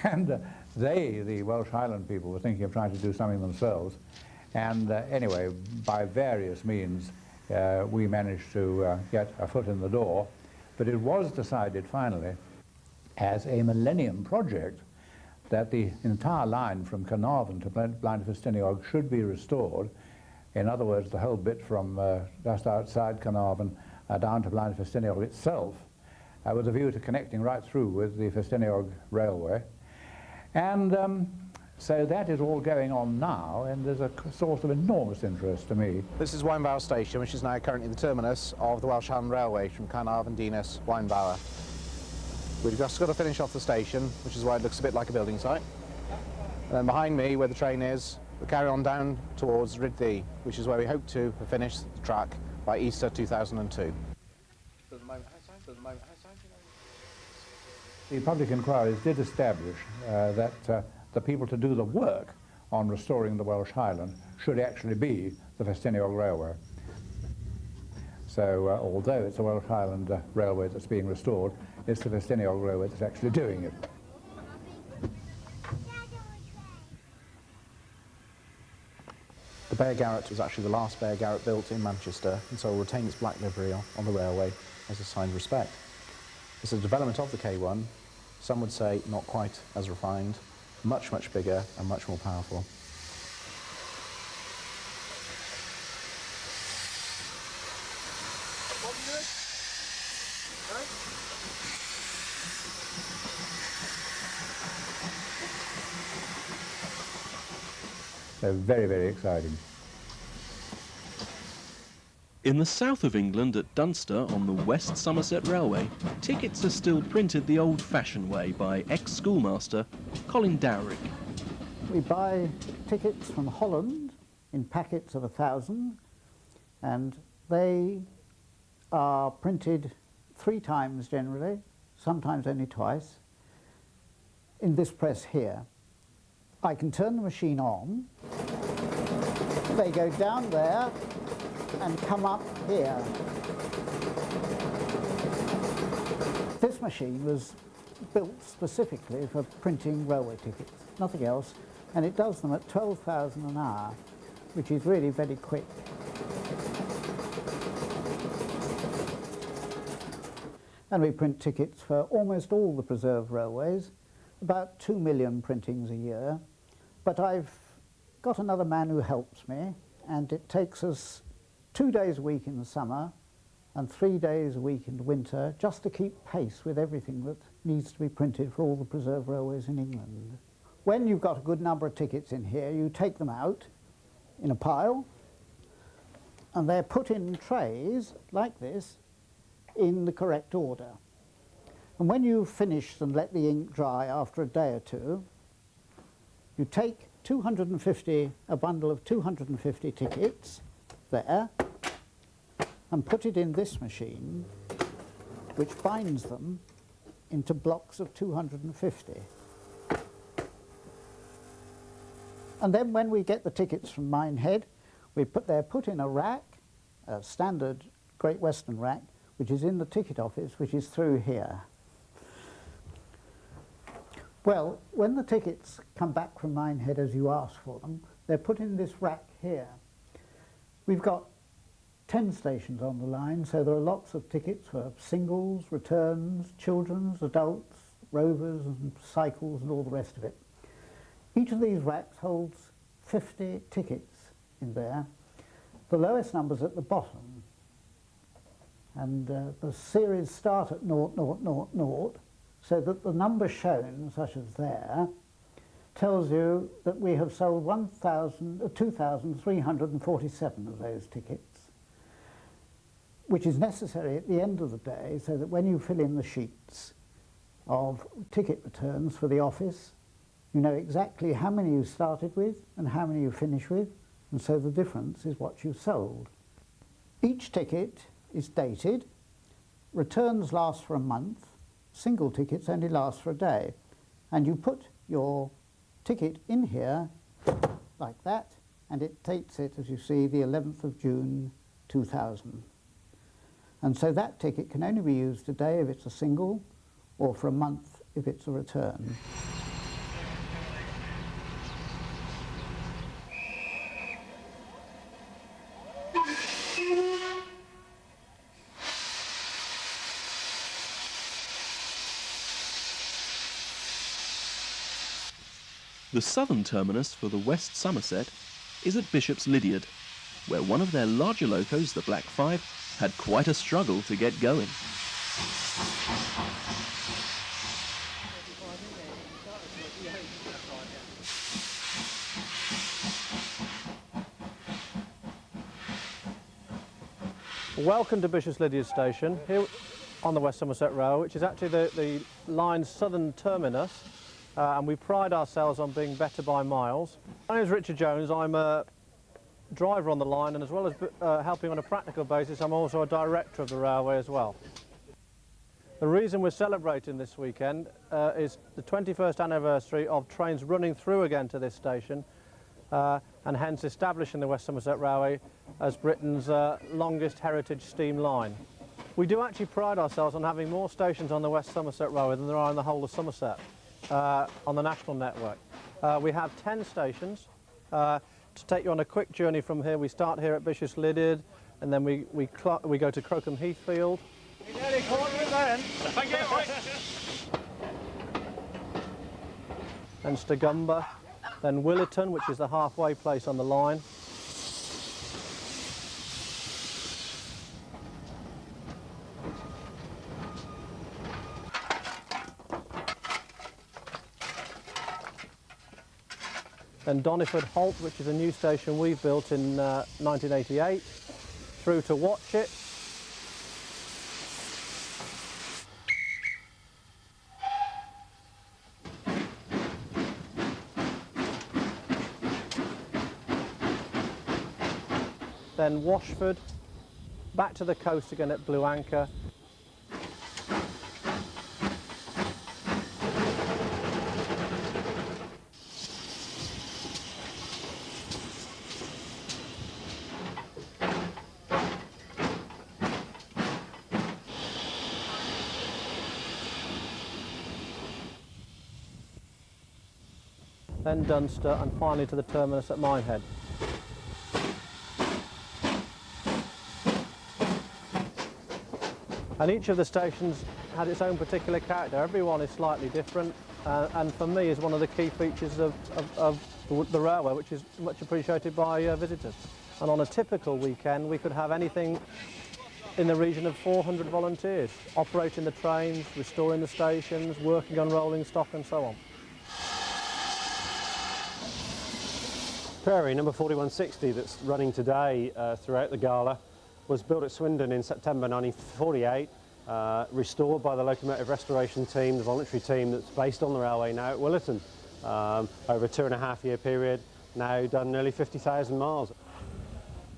And the Welsh Highland people, were thinking of trying to do something themselves. And anyway, by various means, we managed to get a foot in the door. But it was decided finally, as a millennium project, that the entire line from Carnarvon to Ffestiniog should be restored. In other words, the whole bit from just outside Carnarvon down to Ffestiniog itself, with a view to connecting right through with the Ffestiniog Railway. And so that is all going on now, and there's a source of enormous interest to me. This is Wynebower Station, which is now currently the terminus of the Welsh Highland Railway from Carnarvon, Dinas, Wynebower. We've just got to finish off the station, which is why it looks a bit like a building site. And then behind me, where the train is, we'll carry on down towards Rhyddi, which is where we hope to have finished the track by Easter 2002. The public inquiries did establish that the people to do the work on restoring the Welsh Highland should actually be the Ffestiniog Railway. So although it's the Welsh Highland Railway that's being restored, it's the Ffestiniog Railway that's actually doing it. The Bear Garret was actually the last Bear Garret built in Manchester, and so will retain its black livery on the railway as a sign of respect. It's a development of the K1, some would say not quite as refined, much, much bigger and much more powerful. So very, very exciting. In the south of England at Dunster on the West Somerset Railway, tickets are still printed the old-fashioned way by ex-schoolmaster Colin Dowrick. We buy tickets from Holland in packets of 1,000, and they are printed 3 times generally, sometimes only twice, in this press here. I can turn the machine on, they go down there and come up here. This machine was built specifically for printing railway tickets, nothing else, and it does them at 12,000 an hour, which is really very quick. And we print tickets for almost all the preserved railways, about 2 million printings a year. But I've got another man who helps me, and it takes us 2 days a week in the summer and 3 days a week in the winter, just to keep pace with everything that needs to be printed for all the preserved railways in England. When you've got a good number of tickets in here, you take them out in a pile, and they're put in trays like this in the correct order. And when you've finished and let the ink dry after a day or two, you take a bundle of 250 tickets there and put it in this machine, which binds them into blocks of 250. And then when we get the tickets from Minehead, they're put in a rack, a standard Great Western rack, which is in the ticket office, which is through here. Well, when the tickets come back from Minehead as you ask for them, they're put in this rack here. We've got 10 stations on the line, so there are lots of tickets for singles, returns, children's, adults, rovers and cycles and all the rest of it. Each of these racks holds 50 tickets in there. The lowest number's at the bottom, and the series start at 0000, so that the number shown, such as there, tells you that we have sold 2,347 of those tickets, which is necessary at the end of the day, so that when you fill in the sheets of ticket returns for the office, you know exactly how many you started with and how many you finish with, and so the difference is what you sold. Each ticket is dated, returns last for a month, single tickets only last for a day, and you put your ticket in here like that, and it dates it, as you see, the 11th of June 2000. And so that ticket can only be used today if it's a single, or for a month if it's a return. The southern terminus for the West Somerset is at Bishop's Lydeard, where one of their larger locos, the Black 5, had quite a struggle to get going. Welcome to Bishop's Lydeard Station, here on the West Somerset Railway, which is actually the line's southern terminus, and we pride ourselves on being better by miles. My name is Richard Jones. I'm a driver on the line, and as well as helping on a practical basis, I'm also a director of the railway as well. The reason we're celebrating this weekend is the 21st anniversary of trains running through again to this station, and hence establishing the West Somerset Railway as Britain's longest heritage steam line. We do actually pride ourselves on having more stations on the West Somerset Railway than there are in the whole of Somerset on the national network. We have 10 stations. To take you on a quick journey from here, we start here at Bishop's Lydeard, and then we go to Crocombe Heathfield. Then Stegumber, then Willerton, which is the halfway place on the line. Then Doniford Holt, which is a new station we built in 1988, through to Watchet. Then Washford, back to the coast again at Blue Anchor. Then Dunster, and finally to the terminus at Minehead. And each of the stations had its own particular character. Everyone is slightly different, and for me is one of the key features of the railway, which is much appreciated by visitors. And on a typical weekend, we could have anything in the region of 400 volunteers operating the trains, restoring the stations, working on rolling stock and so on. Prairie number 4160 that's running today throughout the gala was built at Swindon in September 1948, restored by the locomotive restoration team, the voluntary team that's based on the railway now at Willerton, over a 2.5 year period, now done nearly 50,000 miles.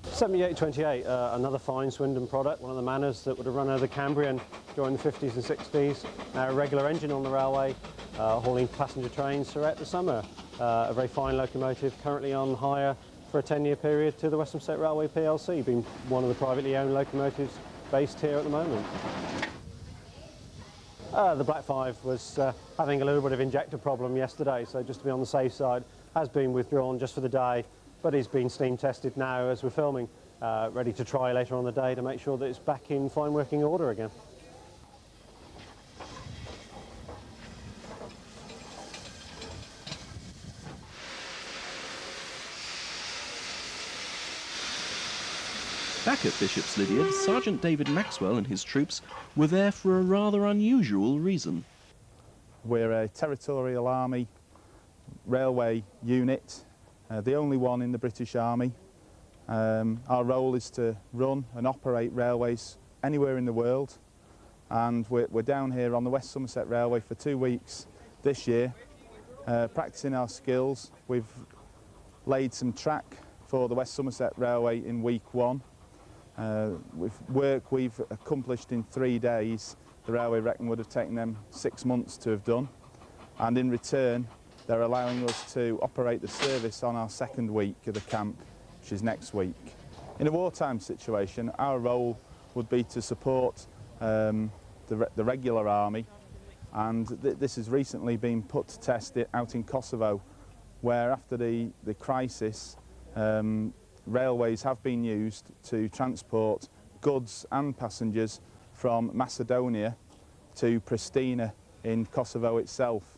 7828, another fine Swindon product, one of the Manners that would have run over the Cambrian during the 50s and 60s, now a regular engine on the railway, hauling passenger trains throughout the summer. A very fine locomotive, currently on hire for a 10-year period to the West Somerset Railway plc, being one of the privately owned locomotives based here at the moment. The Black 5 was having a little bit of injector problem yesterday, so just to be on the safe side, has been withdrawn just for the day, but is being steam tested now as we're filming, ready to try later on the day to make sure that it's back in fine working order again. Back at Bishop's Lydeard, Sergeant David Maxwell and his troops were there for a rather unusual reason. We're a Territorial Army railway unit, the only one in the British Army. Our role is to run and operate railways anywhere in the world, and we're down here on the West Somerset Railway for 2 weeks this year, practicing our skills. We've laid some track for the West Somerset Railway in week 1. With work we've accomplished in 3 days, the railway reckon would have taken them 6 months to have done, and in return they're allowing us to operate the service on our 2nd week of the camp, which is next week. In a wartime situation, our role would be to support the regular army, and this has recently been put to test out in Kosovo, where after the crisis, railways have been used to transport goods and passengers from Macedonia to Pristina in Kosovo itself.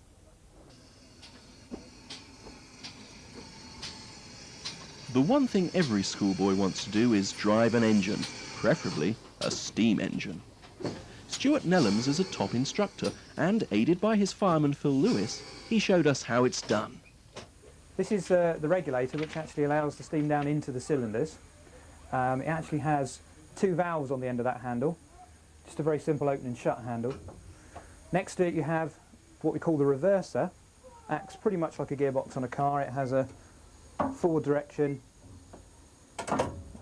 The one thing every schoolboy wants to do is drive an engine, preferably a steam engine. Stuart Nellams is a top instructor, and aided by his fireman Phil Lewis, he showed us how it's done. This is the regulator which actually allows the steam down into the cylinders. It actually has two valves on the end of that handle, just a very simple open and shut handle. Next to it you have what we call the reverser. Acts pretty much like a gearbox on a car. It has a forward direction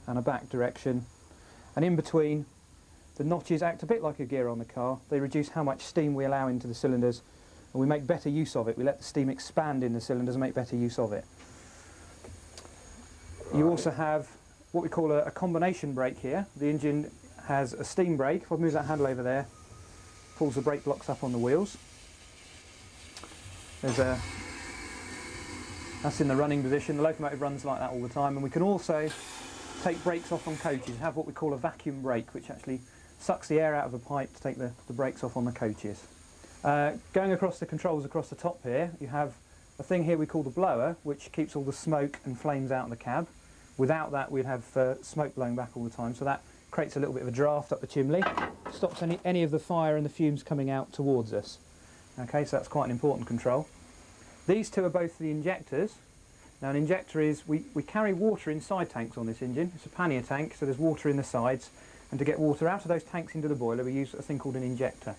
and a back direction, and in between the notches act a bit like a gear on the car. They reduce how much steam we allow into the cylinders, and we make better use of it. We let the steam expand in the cylinders and make better use of it. You also have what we call a combination brake here. The engine has a steam brake. If I move that handle over there, pulls the brake blocks up on the wheels. That's in the running position. The locomotive runs like that all the time, and we can also take brakes off on coaches and have what we call a vacuum brake, which actually sucks the air out of a pipe to take the brakes off on the coaches. Going across the controls across the top here, you have a thing here we call the blower, which keeps all the smoke and flames out of the cab. Without that, we'd have smoke blowing back all the time, so that creates a little bit of a draft up the chimney, stops any of the fire and the fumes coming out towards us. Okay, so that's quite an important control. These two are both the injectors. Now an injector is, we carry water inside tanks on this engine. It's a pannier tank, so there's water in the sides, and to get water out of those tanks into the boiler we use a thing called an injector,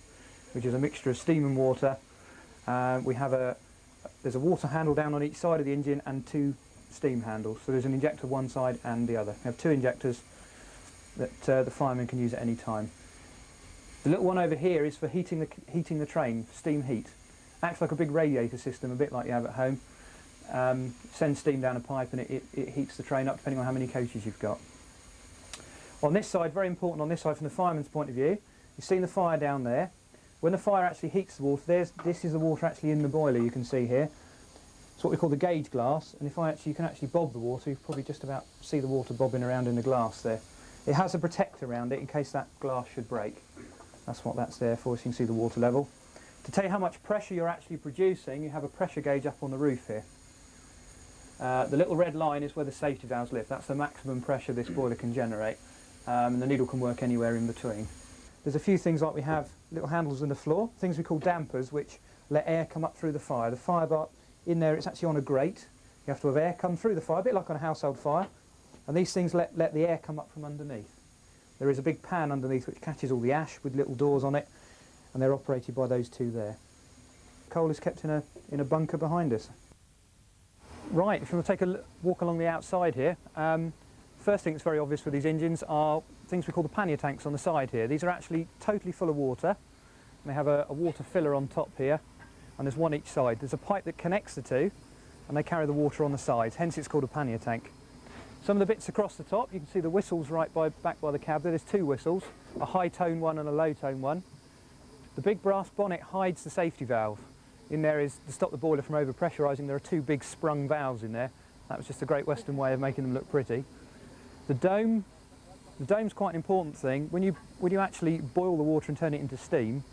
which is a mixture of steam and water. There's a water handle down on each side of the engine and two steam handles, so there's an injector one side and the other. We have two injectors that the fireman can use at any time. The little one over here is for heating the train, steam heat. Acts like a big radiator system, a bit like you have at home. Sends steam down a pipe and it heats the train up depending on how many coaches you've got. On this side, very important on this side from the fireman's point of view, you've seen the fire down there. When the fire actually heats the water, this is the water actually in the boiler, you can see here. It's what we call the gauge glass, and you can actually bob the water, you can probably just about see the water bobbing around in the glass there. It has a protector around it in case that glass should break. That's what that's there for, so you can see the water level. To tell you how much pressure you're actually producing, you have a pressure gauge up on the roof here. The little red line is where the safety valves lift. That's the maximum pressure this boiler can generate, and the needle can work anywhere in between. There's a few things like we have little handles in the floor, things we call dampers, which let air come up through the fire. The fire bar in there, it's actually on a grate. You have to have air come through the fire, a bit like on a household fire, and these things let the air come up from underneath. There is a big pan underneath which catches all the ash with little doors on it, and they're operated by those two there. Coal is kept in a bunker behind us. Right, if you want to take a walk along the outside here, first thing that's very obvious with these engines are things we call the pannier tanks on the side here. These are actually totally full of water, and they have a water filler on top here, and there's one each side. There's a pipe that connects the two, and they carry the water on the sides, hence it's called a pannier tank. Some of the bits across the top, you can see the whistles back by the cab there. There's two whistles, a high tone one and a low tone one. The big brass bonnet hides the safety valve. In there is to stop the boiler from over-pressurising. There are two big sprung valves in there. That was just a Great Western way of making them look pretty. The dome's quite an important thing. When you actually boil the water and turn it into steam,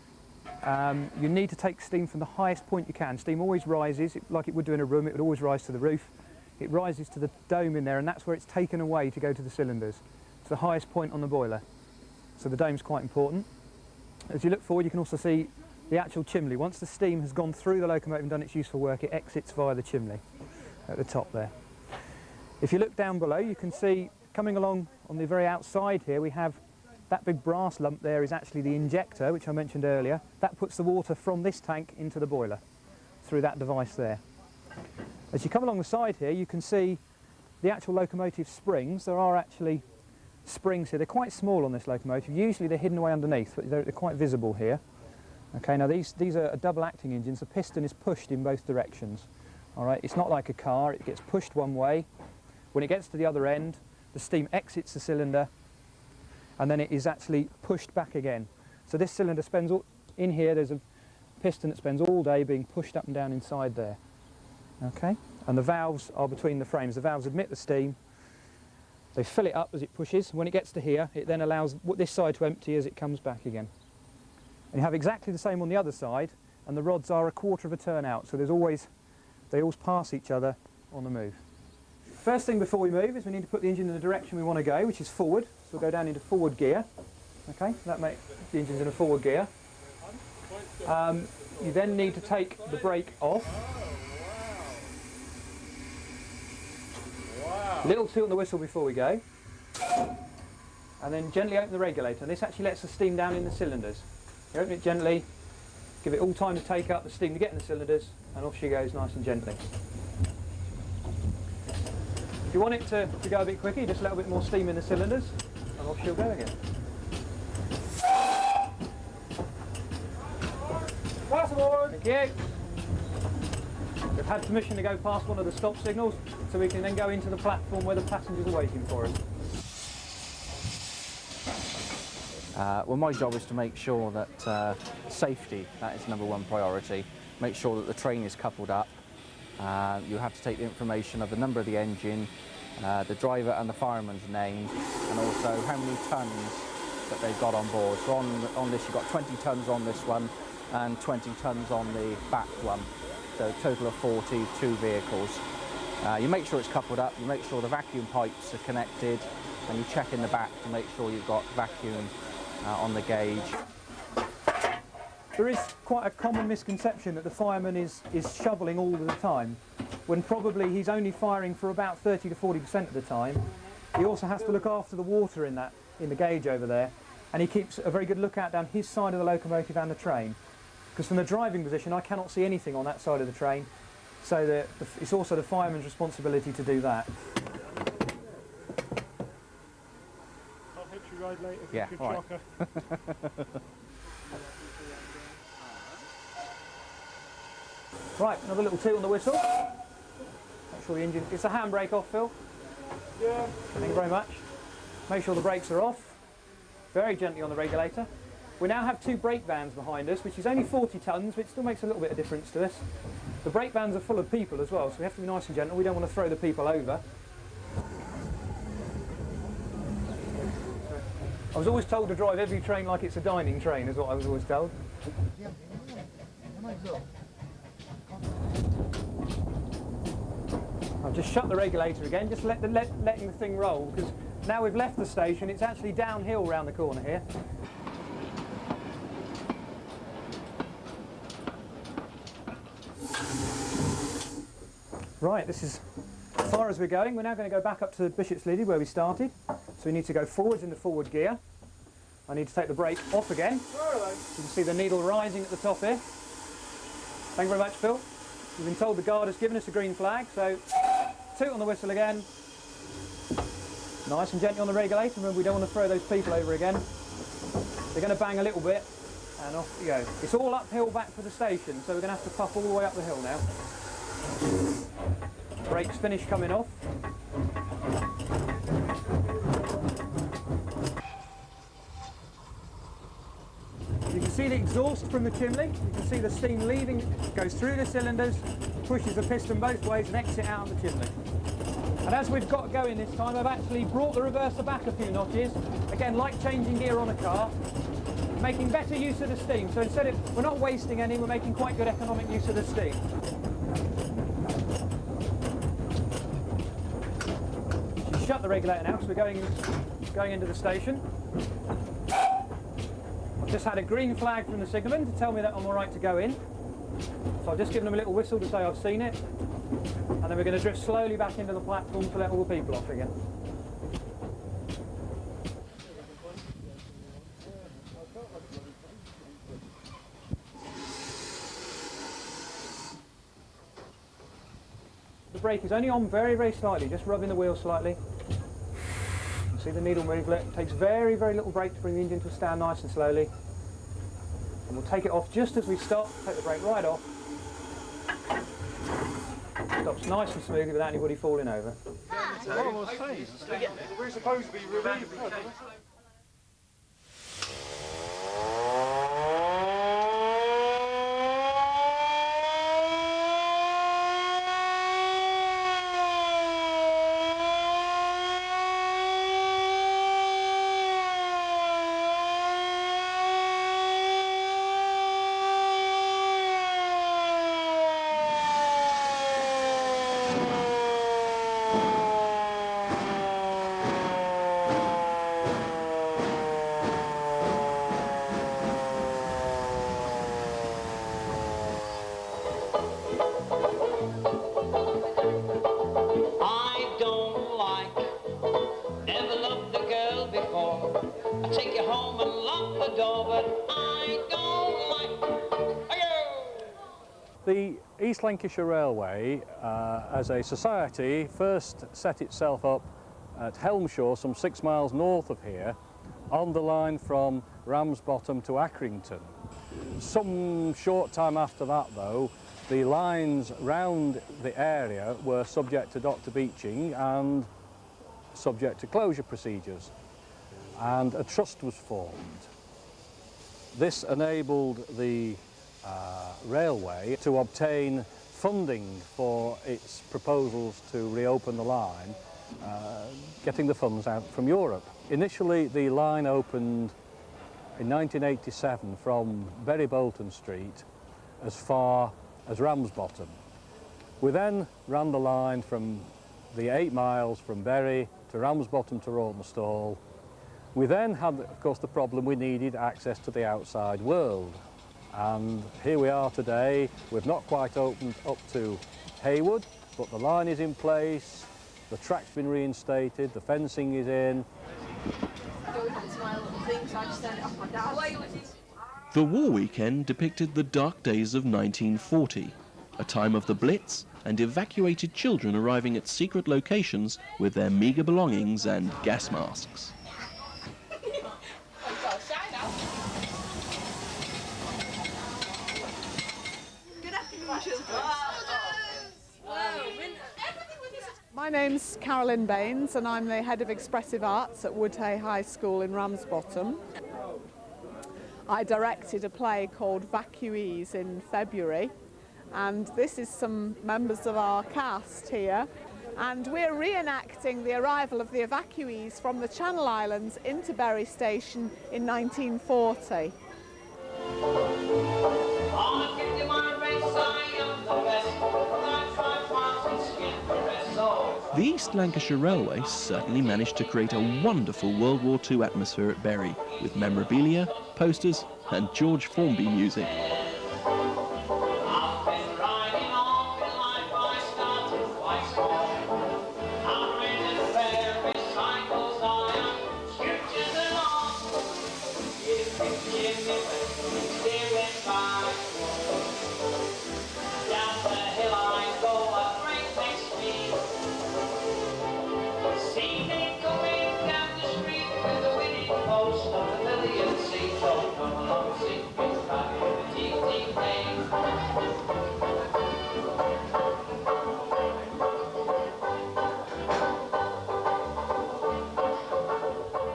you need to take steam from the highest point you can. Steam always rises, like it would do in a room, it would always rise to the roof. It rises to the dome in there, and that's where it's taken away to go to the cylinders. It's the highest point on the boiler. So the dome's quite important. As you look forward, you can also see the actual chimney. Once the steam has gone through the locomotive and done its useful work, it exits via the chimney at the top there. If you look down below, you can see coming along on the very outside here, we have that big brass lump there is actually the injector, which I mentioned earlier. That puts the water from this tank into the boiler through that device there. As you come along the side here, you can see the actual locomotive springs. There are actually springs here. They're quite small on this locomotive. Usually they're hidden away underneath, but they're quite visible here. Okay, now these are double-acting engines. The piston is pushed in both directions. All right, it's not like a car. It gets pushed one way. When it gets to the other end, the steam exits the cylinder and then it is actually pushed back again. So this cylinder spends in here, there's a piston that spends all day being pushed up and down inside there. Okay, and the valves are between the frames. The valves admit the steam, they fill it up as it pushes. When it gets to here, it then allows this side to empty as it comes back again. And you have exactly the same on the other side, and the rods are a quarter of a turn out, so they always pass each other on the move. First thing before we move is we need to put the engine in the direction we want to go, which is forward. So we'll go down into forward gear. Okay, that makes the engine's in a forward gear. You then need to take the brake off. Little tilt on the whistle before we go. And then gently open the regulator. And this actually lets the steam down in the cylinders. You open it gently, give it all time to take up the steam to get in the cylinders, and off she goes nice and gently. If you want it to go a bit quicker, you just let a bit more steam in the cylinders, and off she'll go again. Pass aboard! Thank you. We've had permission to go past one of the stop signals, so we can then go into the platform where the passengers are waiting for us. Well, my job is to make sure that safety, that is #1 priority. Make sure that the train is coupled up. You have to take the information of the number of the engine, the driver and the fireman's name, and also how many tons that they've got on board. So on this you've got 20 tons on this one and 20 tons on the back one. So a total of 42 vehicles. You make sure it's coupled up, you make sure the vacuum pipes are connected, and you check in the back to make sure you've got vacuum on the gauge. There is quite a common misconception that the fireman is shoveling all of the time, when probably he's only firing for about 30 to 40% of the time. He also has to look after the water in the gauge over there, and he keeps a very good lookout down his side of the locomotive and the train. Because from the driving position I cannot see anything on that side of the train, so it's also the fireman's responsibility to do that. I'll hitch you ride later. Yeah, all right. Right, another little toot on the whistle. Make sure the engine... It's a handbrake off, Phil. Yeah. Thank you very much. Make sure the brakes are off. Very gently on the regulator. We now have 2 brake vans behind us, which is only 40 tonnes, which still makes a little bit of difference to us. The brake vans are full of people as well, so we have to be nice and gentle. We don't want to throw the people over. I was always told to drive every train like it's a dining train, is what I was always told. I'll just shut the regulator again, just letting the thing roll, because now we've left the station, it's actually downhill round the corner here. Right, this is as far as we're going. We're now going to go back up to Bishop's Lyddy where we started. So we need to go forwards in the forward gear. I need to take the brake off again. You can see the needle rising at the top here. Thank you very much, Phil. We've been told the guard has given us a green flag, so toot on the whistle again. Nice and gently on the regulator. Remember, we don't want to throw those people over again. They're going to bang a little bit, and off we go. It's all uphill back to the station, so we're going to have to puff all the way up the hill now. Brakes finished coming off. You can see the exhaust from the chimney. You can see the steam leaving, goes through the cylinders, pushes the piston both ways and exits out of the chimney. And as we've got going this time, I've actually brought the reverser back a few notches. Again, like changing gear on a car, making better use of the steam. So instead of, we're not wasting any, we're making quite good economic use of the steam. Shut the regulator now because we're going into the station. I've just had a green flag from the signalman to tell me that I'm all right to go in. So I've just given them a little whistle to say I've seen it. And then we're going to drift slowly back into the platform to let all the people off again. The brake is only on very, very slightly, just rubbing the wheel slightly. See the needle move, it takes very, very little brake to bring the engine to a stand nice and slowly. And we'll take it off just as we stop, take the brake right off. Stops nice and smoothly without anybody falling over. We're supposed to be relieved. The East Lancashire Railway, as a society, first set itself up at Helmshire, some 6 miles north of here, on the line from Ramsbottom to Accrington. Some short time after that, though, the lines round the area were subject to doctor beaching and subject to closure procedures, and a trust was formed. This enabled the railway to obtain funding for its proposals to reopen the line, getting the funds out from Europe. Initially, the line opened in 1987 from Bury Bolton Street as far as Ramsbottom. We then ran the line from the 8 miles from Bury to Ramsbottom to Rawtenstall. We then had, of course, the problem we needed access to the outside world. And here we are today. We've not quite opened up to Haywood, but the line is in place, the track's been reinstated, the fencing is in. The war weekend depicted the dark days of 1940, a time of the Blitz and evacuated children arriving at secret locations with their meagre belongings and gas masks. My name's Carolyn Baines and I'm the Head of Expressive Arts at Woodhay High School in Ramsbottom. I directed a play called Vacuees in February, and this is some members of our cast here, and we're reenacting the arrival of the evacuees from the Channel Islands into Bury Station in 1940. The East Lancashire Railway certainly managed to create a wonderful World War II atmosphere at Bury, with memorabilia, posters and George Formby music.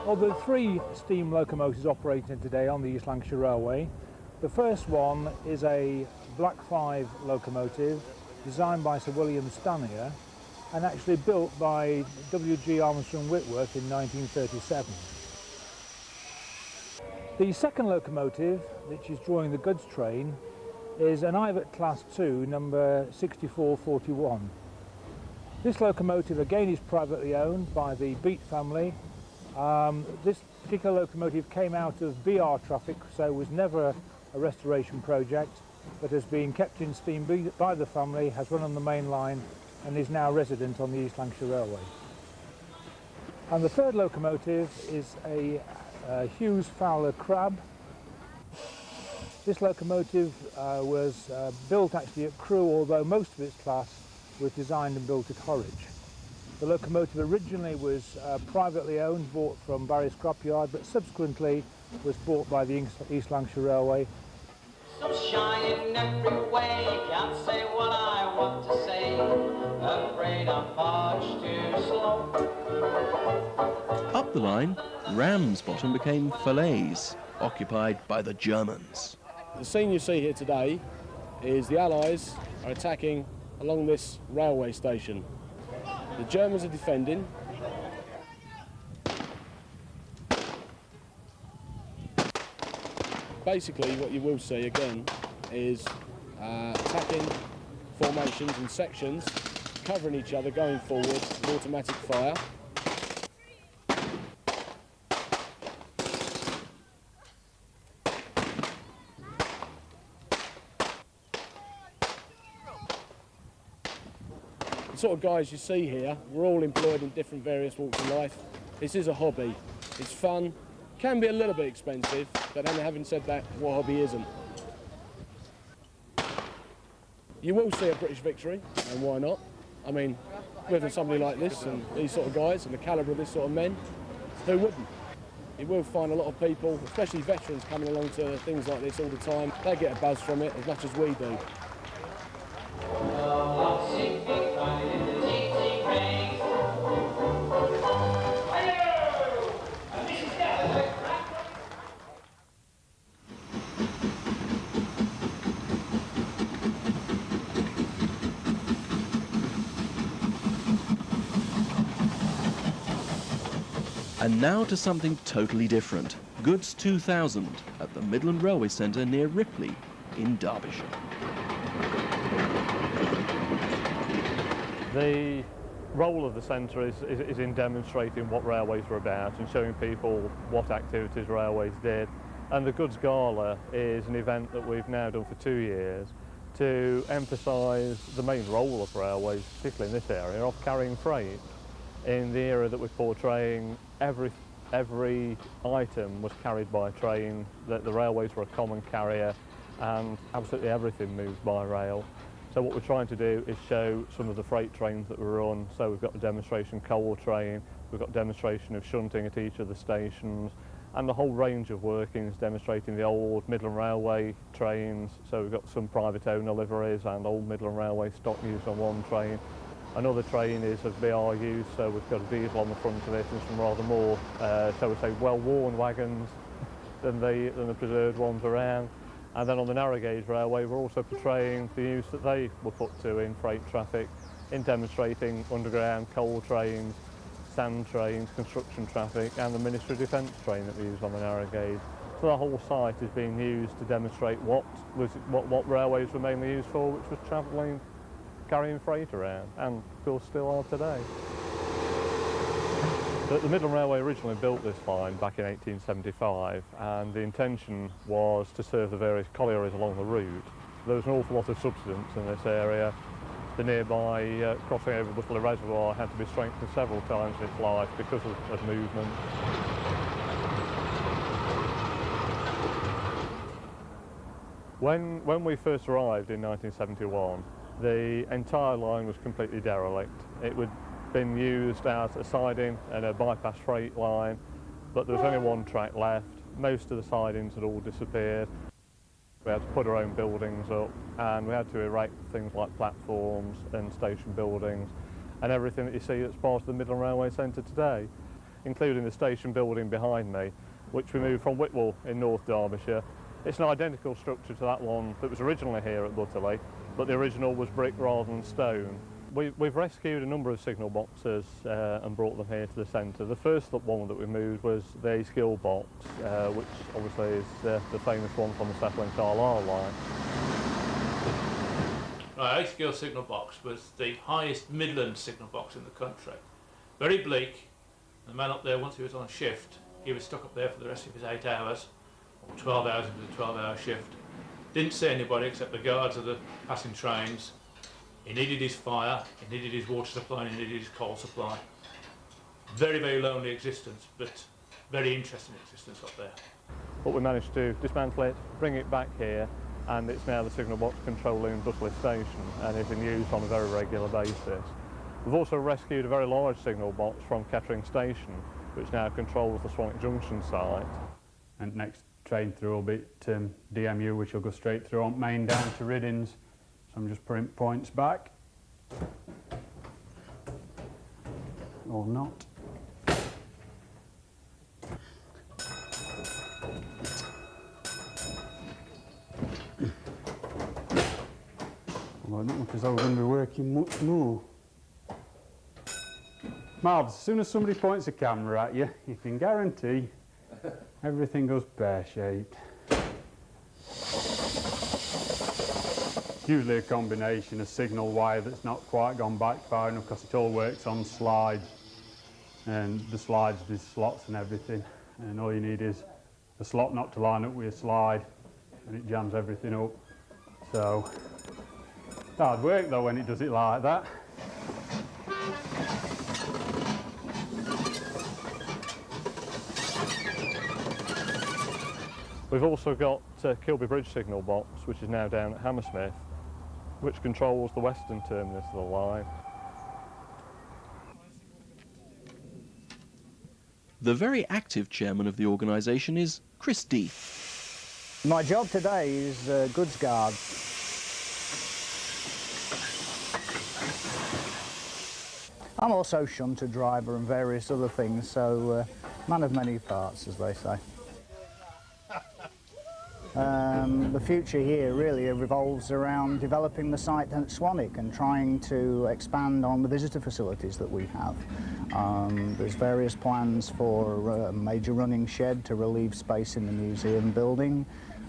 Well, there are 3 steam locomotives operating today on the East Lancashire Railway. The first one is a Black 5 locomotive designed by Sir William Stanier and actually built by W.G. Armstrong Whitworth in 1937. The second locomotive, which is drawing the goods train, is an Ivet Class 2, number 6441. This locomotive again is privately owned by the Beat family. This particular locomotive came out of BR traffic, so was never a restoration project, but has been kept in steam by the family, has run on the main line and is now resident on the East Lancashire Railway. And the third locomotive is a Hughes Fowler Crab. This locomotive was built actually at Crewe, although most of its class was designed and built at Horwich. The locomotive originally was privately owned, bought from Barry Scrapyard, but subsequently was bought by the East Lancashire Railway. Sunshine every way, can't say what I want to say. afraid I'm much too slow. Up the line, Ramsbottom became Falaise, occupied by the Germans. The scene you see here today is the Allies are attacking along this railway station. The Germans are defending. Basically what you will see again is attacking formations and sections, covering each other going forward with automatic fire. The sort of guys you see here, we're all employed in different various walks of life. This is a hobby. It's fun, can be a little bit expensive, but then having said that, what hobby isn't? You will see a British victory, and why not? I mean, with somebody like this and these sort of guys and the calibre of this sort of men, who wouldn't? You will find a lot of people, especially veterans, coming along to things like this all the time. They get a buzz from it as much as we do. And now to something totally different. Goods 2000 at the Midland Railway Centre near Ripley in Derbyshire. The role of the centre is in demonstrating what railways are about and showing people what activities railways did. And the Goods Gala is an event that we've now done for 2 years to emphasise the main role of railways, particularly in this area, of carrying freight. In the era that we're portraying, every item was carried by train, that the railways were a common carrier, and absolutely everything moved by rail. So what we're trying to do is show some of the freight trains that were run. So we've got a demonstration coal train, we've got a demonstration of shunting at each of the stations, and the whole range of workings demonstrating the old Midland Railway trains. So we've got some private owner liveries and old Midland Railway stock used on one train. Another train is of BRU, so we've got a diesel on the front of it and some rather more, so we say, well-worn wagons than the preserved ones around. And then on the narrow gauge railway, we're also portraying the use that they were put to in freight traffic, in demonstrating underground coal trains, sand trains, construction traffic, and the Ministry of Defence train that we use on the narrow gauge. So the whole site is being used to demonstrate what railways were mainly used for, which was travelling, carrying freight around, and of course still are today. The Midland Railway originally built this line back in 1875, and the intention was to serve the various collieries along the route. There was an awful lot of subsidence in this area. The nearby crossing over Butterley Reservoir had to be strengthened several times in its life because of movement. When we first arrived in 1971, the entire line was completely derelict. It had been used as a siding and a bypass freight line, but there was only one track left. Most of the sidings had all disappeared. We had to put our own buildings up, and we had to erect things like platforms and station buildings and everything that you see that's part of the Midland Railway Centre today, including the station building behind me, which we moved from Whitwell in North Derbyshire. It's an identical structure to that one that was originally here at Butterley, but the original was brick rather than stone. We've rescued a number of signal boxes and brought them here to the centre. The first one that we moved was the skill box, which obviously is the famous one from the Settle & Carlisle line. Right, A-Skill signal box was the highest Midland signal box in the country. Very bleak. The man up there, once he was on shift, he was stuck up there for the rest of his 8 hours, or 12 hours into the 12-hour shift. Didn't see anybody except the guards of the passing trains. He needed his fire, he needed his water supply, and he needed his coal supply. Very, very lonely existence, but very interesting existence up there. But we managed to dismantle it, bring it back here, and it's now the signal box controlling Butterley Station and is in use on a very regular basis. We've also rescued a very large signal box from Kettering Station, which now controls the Swanwick Junction site. And next train through will be DMU, which will go straight through on main down to Riddins. So I'm just putting points back. or not. Well, I don't look as though we're going to be working much more. Marbs, as soon as somebody points a camera at you, you can guarantee everything goes pear-shaped. Usually a combination of signal wire that's not quite gone back far enough because it all works on slides. And the slides, there's slots and everything. And all you need is a slot not to line up with a slide and it jams everything up. So, it's hard work though when it does it like that. We've also got Kilby Bridge signal box, which is now down at Hammersmith, which controls the western terminus of the line. The very active chairman of the organisation is Chris D. My job today is goods guard. I'm also shunter driver and various other things, so man of many parts, as they say. The future here really revolves around developing the site at Swanwick and trying to expand on the visitor facilities that we have. There's various plans for a major running shed to relieve space in the museum building.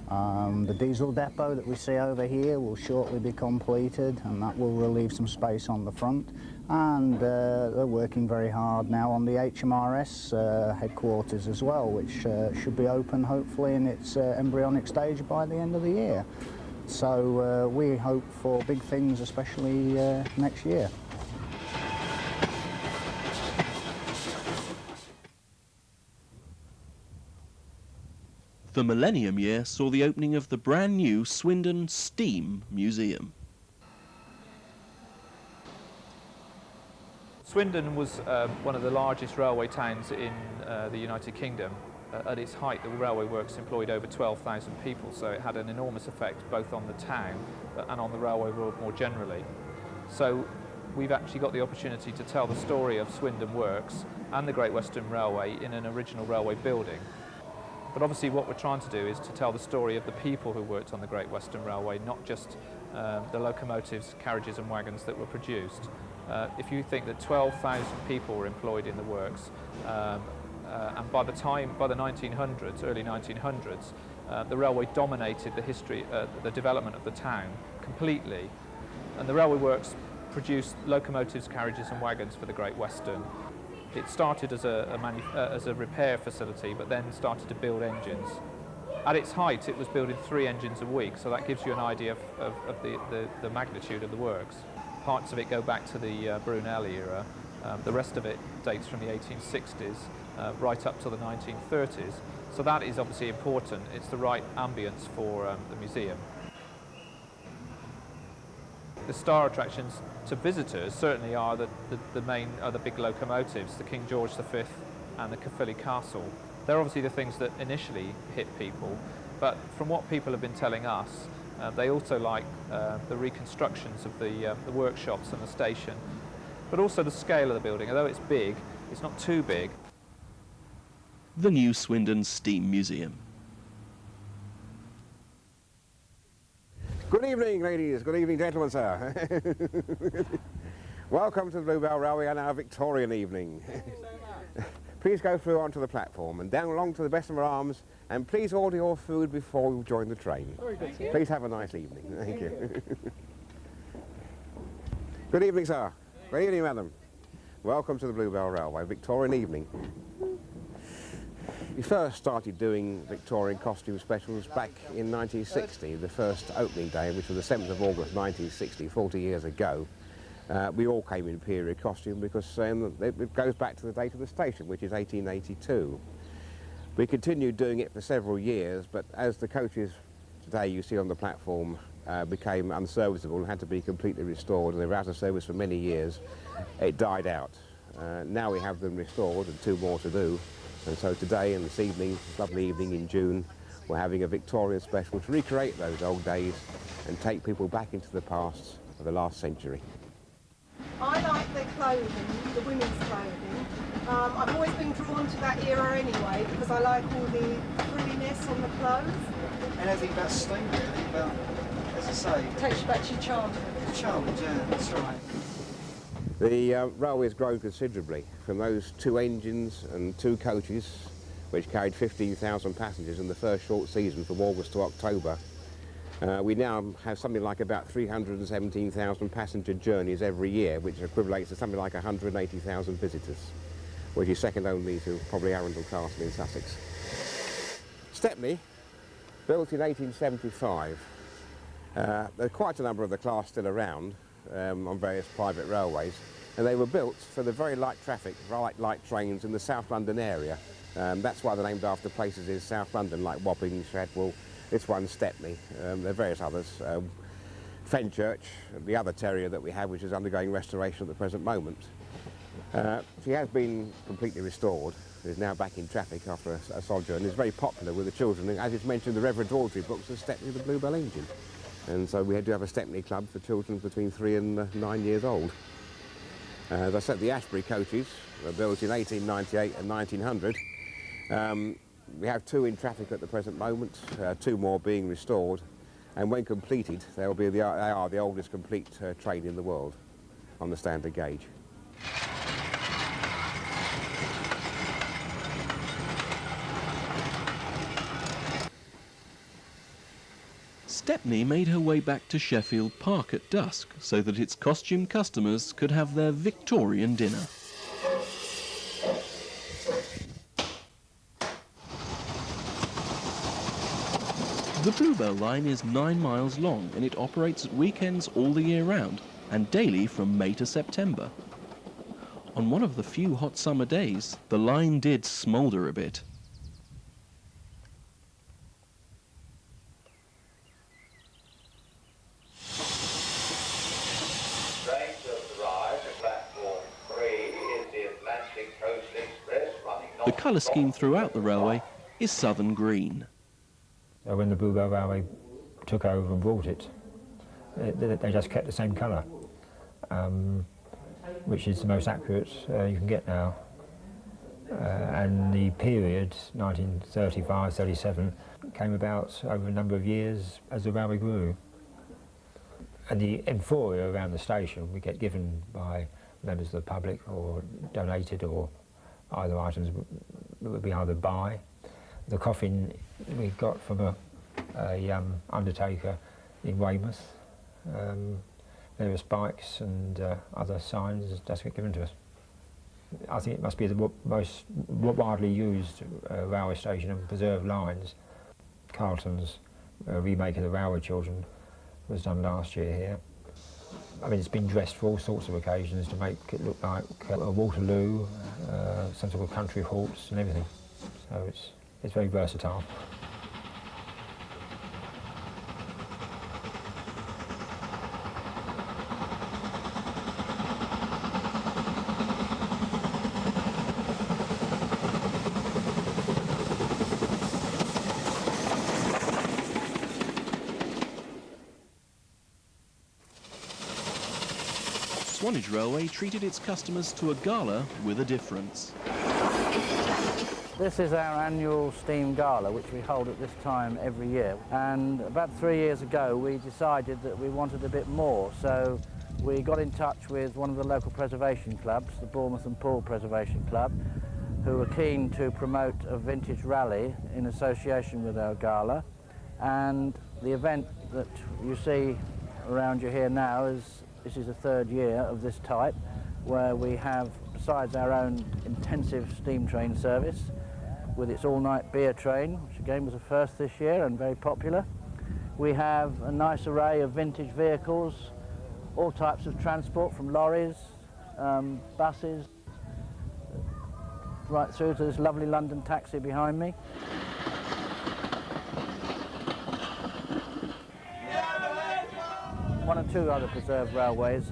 The diesel depot that we see over here will shortly be completed, and that will relieve some space on the front. And they're working very hard now on the HMRS headquarters as well, which should be open hopefully in its embryonic stage by the end of the year. So we hope for big things, especially next year. The millennium year saw the opening of the brand new Swindon Steam Museum. Swindon was one of the largest railway towns in the United Kingdom. At its height, the railway works employed over 12,000 people, so it had an enormous effect both on the town and on the railway world more generally. So we've actually got the opportunity to tell the story of Swindon Works and the Great Western Railway in an original railway building. But obviously what we're trying to do is to tell the story of the people who worked on the Great Western Railway, not just the locomotives, carriages and wagons that were produced. If you think that 12,000 people were employed in the works, and by the 1900s, early 1900s, the railway dominated the history, the development of the town completely. And the railway works produced locomotives, carriages and wagons for the Great Western. It started as a repair facility, but then started to build engines. At its height, it was building 3 engines a week, so that gives you an idea of the magnitude of the works. Parts of it go back to the Brunel era. The rest of it dates from the 1860s right up to the 1930s. So that is obviously important. It's the right ambience for the museum. The star attractions to visitors certainly are the big locomotives, the King George V and the Caerphilly Castle. They're obviously the things that initially hit people, but from what people have been telling us, they also like the reconstructions of the workshops and the station, but also the scale of the building. Although it's big, it's not too big. The new Swindon Steam Museum. Good evening, ladies. Good evening, gentlemen, sir. Welcome to the Bluebell Railway on our Victorian evening. Please go through onto the platform and down along to the best of our arms, and please order your food before you join the train. Very good, sir. Please have a nice evening. Thank you. Good evening, sir. Good evening, madam. Welcome to the Bluebell Railway, Victorian evening. We first started doing Victorian costume specials back in 1960, the first opening day, which was the 7th of August 1960, 40 years ago. We all came in period costume because it goes back to the date of the station, which is 1882. We continued doing it for several years, but as the coaches today you see on the platform became unserviceable and had to be completely restored, and they were out of service for many years, it died out. Now we have them restored and 2 more to do. And so today and this evening, this lovely evening in June, we're having a Victorian special to recreate those old days and take people back into the past of the last century. I like the clothing, the women's clothing, I've always been drawn to that era anyway because I like all the frilliness on the clothes. Anything about steam, really, but as I say... Takes you back to your childhood. Childhood, yeah, that's right. The railway has grown considerably from those 2 engines and 2 coaches which carried 15,000 passengers in the first short season from August to October. We now have something like about 317,000 passenger journeys every year, which equivalates to something like 180,000 visitors, which is second only to probably Arundel Castle in Sussex. Stepney, built in 1875. There are quite a number of the class still around on various private railways, and they were built for the very light traffic, light trains in the South London area. That's why they're named after places in South London like Wapping, Shadwell. This one's Stepney. There are various others. Fenchurch, the other terrier that we have, which is undergoing restoration at the present moment. She has been completely restored. Is now back in traffic after a sojourn. It's very popular with the children. As it's mentioned, the Reverend Audrey books are Stepney the Bluebell engine. And so we do have a Stepney club for children between 3 and 9 years old. As I said, the Ashbury coaches were built in 1898 and 1900. We have 2 in traffic at the present moment, 2 more being restored, and when completed, they are the oldest complete train in the world on the standard gauge. Stepney made her way back to Sheffield Park at dusk so that its costume customers could have their Victorian dinner. The Bluebell line is 9 miles long and it operates at weekends all the year round and daily from May to September. On one of the few hot summer days, the line did smoulder a bit. The colour scheme throughout the railway is southern green. When the Bluebell Railway took over and bought it, they just kept the same colour, which is the most accurate you can get now. And the period, 1935-37, came about over a number of years as the railway grew. And the emphoria around the station we get given by members of the public or donated, or either items would be either by. The coffin we got from a undertaker in Weymouth. Various bikes and other signs just get given to us. I think it must be the most widely used railway station and preserved lines. Carlton's remake of the Railway Children was done last year here. I mean, it's been dressed for all sorts of occasions to make it look like a Waterloo, some sort of country horse and everything. So it's very versatile. Swanage Railway treated its customers to a gala with a difference. This is our annual steam gala, which we hold at this time every year. And about 3 years ago, we decided that we wanted a bit more. So we got in touch with one of the local preservation clubs, the Bournemouth and Poole Preservation Club, who were keen to promote a vintage rally in association with our gala. And the event that you see around you here now this is the 3rd year of this type, where we have, besides our own intensive steam train service, with its all-night beer train, which again was a first this year and very popular. We have a nice array of vintage vehicles, all types of transport, from lorries, buses, right through to this lovely London taxi behind me. One or two other preserved railways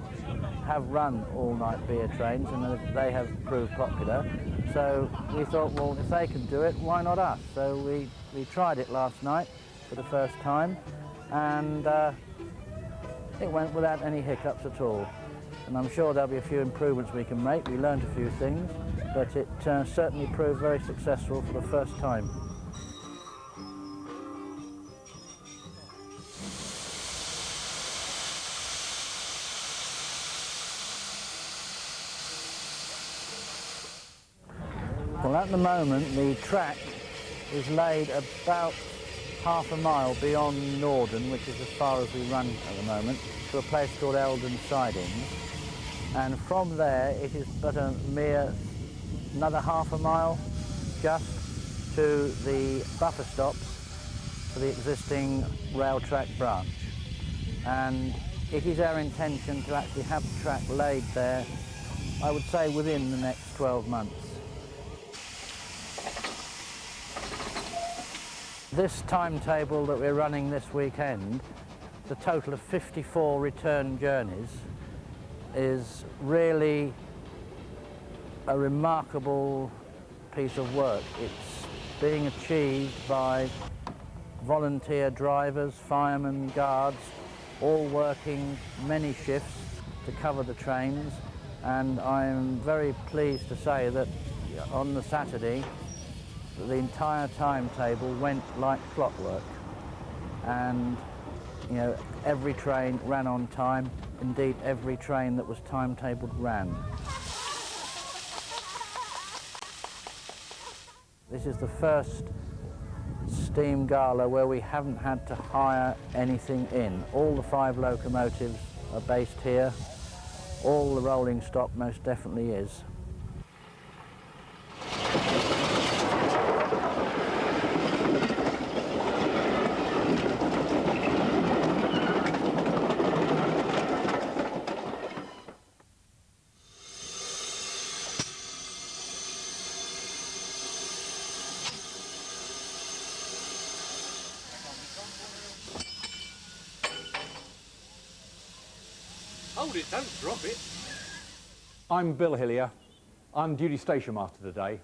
have run all-night beer trains, and they have proved popular. So we thought, well, if they can do it, why not us? So we tried it last night for the first time, and it went without any hiccups at all. and I'm sure there'll be a few improvements we can make. We learned a few things, but it certainly proved very successful for the first time. Well, at the moment, the track is laid about half a mile beyond Norden, which is as far as we run at the moment, to a place called Eldon Sidings. And from there, it is but a mere another half a mile just to the buffer stops for the existing rail track branch. And it is our intention to actually have the track laid there, I would say, within the next 12 months. This timetable that we're running this weekend, the total of 54 return journeys, is really a remarkable piece of work. It's being achieved by volunteer drivers, firemen, guards, all working many shifts to cover the trains, and I'm very pleased to say that on the Saturday the entire timetable went like clockwork, and every train ran on time. Indeed, every train that was timetabled ran. This is the first steam gala where we haven't had to hire anything in. All the 5 locomotives are based here. All the rolling stock most definitely is. Hold it, don't drop it. I'm Bill Hillier. I'm duty station master today.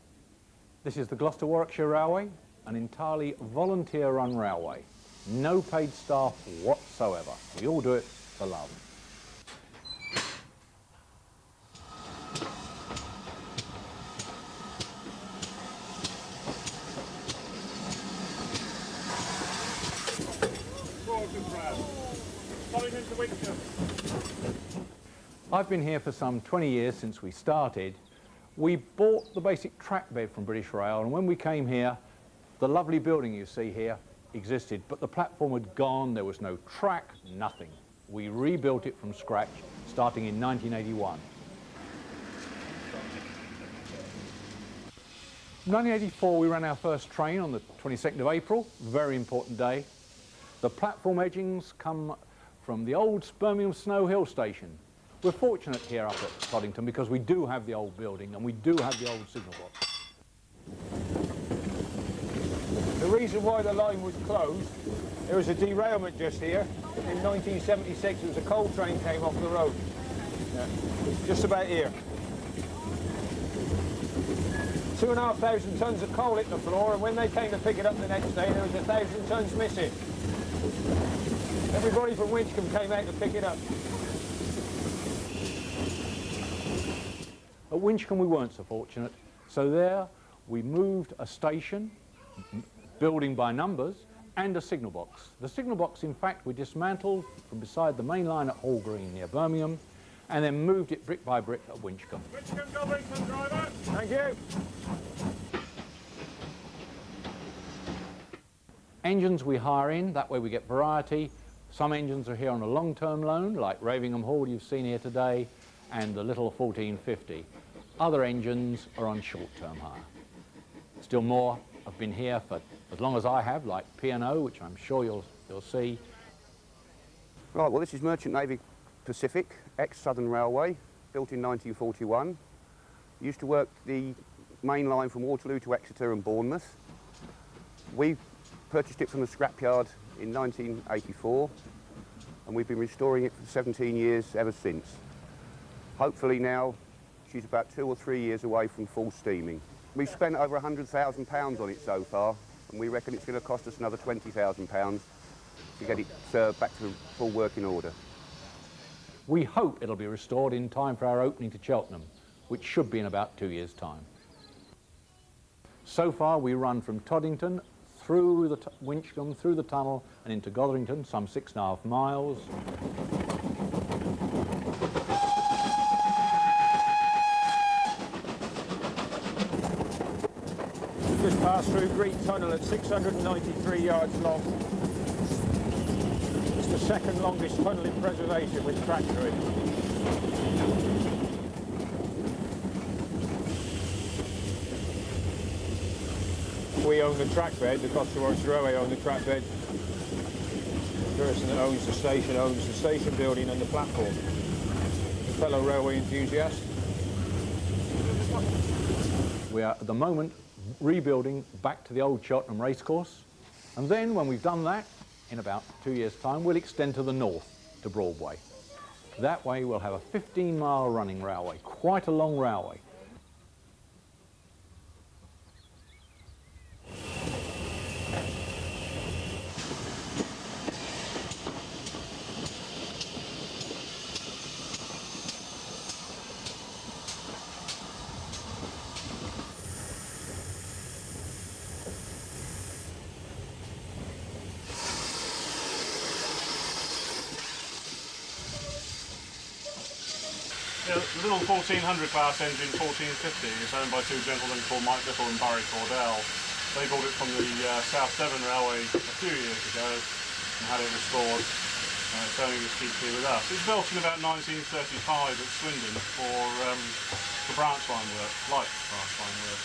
This is the Gloucestershire Warwickshire Railway, an entirely volunteer-run railway. No paid staff whatsoever. We all do it for love. I've been here for some 20 years since we started. We bought the basic track bed from British Rail, and when we came here, the lovely building you see here existed, but the platform had gone, there was no track, nothing. We rebuilt it from scratch, starting in 1981. In 1984, we ran our first train on the 22nd of April, very important day. The platform edgings come from the old Birmingham Snow Hill station. We're fortunate here up at Toddington because we do have the old building and we do have the old signal box. The reason why the line was closed, there was a derailment just here. In 1976, it was a coal train came off the road. Yeah, just about here. 2,500 tons of coal hit the floor, and when they came to pick it up the next day, there was 1,000 tons missing. Everybody from Winchcombe came out to pick it up. At Winchcombe we weren't so fortunate, so there we moved a station, building by numbers, and a signal box. The signal box, in fact, we dismantled from beside the main line at Hall Green near Birmingham, and then moved it brick by brick at Winchcombe. Winchcombe, Covington, driver. Thank you. Engines we hire in, that way we get variety. Some engines are here on a long-term loan, like Ravingham Hall you've seen here today, and the little 1450. Other engines are on short-term hire. Still more have been here for as long as I have, like P&O, which I'm sure you'll see. Right, well, this is Merchant Navy Pacific, ex-Southern Railway, built in 1941. Used to work the main line from Waterloo to Exeter and Bournemouth. We purchased it from the scrapyard in 1984, and we've been restoring it for 17 years ever since. Hopefully now she's about 2 or 3 years away from full steaming. We've spent over £100,000 on it so far, and we reckon it's going to cost us another £20,000 to get it back to full working order. We hope it'll be restored in time for our opening to Cheltenham, which should be in about 2 years' time. So far we run from Toddington through the Winchcombe, through the tunnel and into Gotherington, some 6.5 miles. We just passed through Great Tunnel at 693 yards long. It's the second longest tunnel in preservation with track through it. We own the track bed, the Gloucestershire Warwickshire Railway own the track bed. The person that owns the station building and the platform. A fellow railway enthusiast. We are at the moment rebuilding back to the old Cheltenham racecourse, and then when we've done that, in about 2 years' time, we'll extend to the north to Broadway. That way we'll have a 15-mile running railway, quite a long railway. Yeah, the little 1400 class engine 1450 is owned by two gentlemen called Mike Little and Barry Cordell. They bought it from the South Severn Railway a few years ago and had it restored. It's only just keep here with us. It was built in about 1935 at Swindon for branch line work, light branch line work.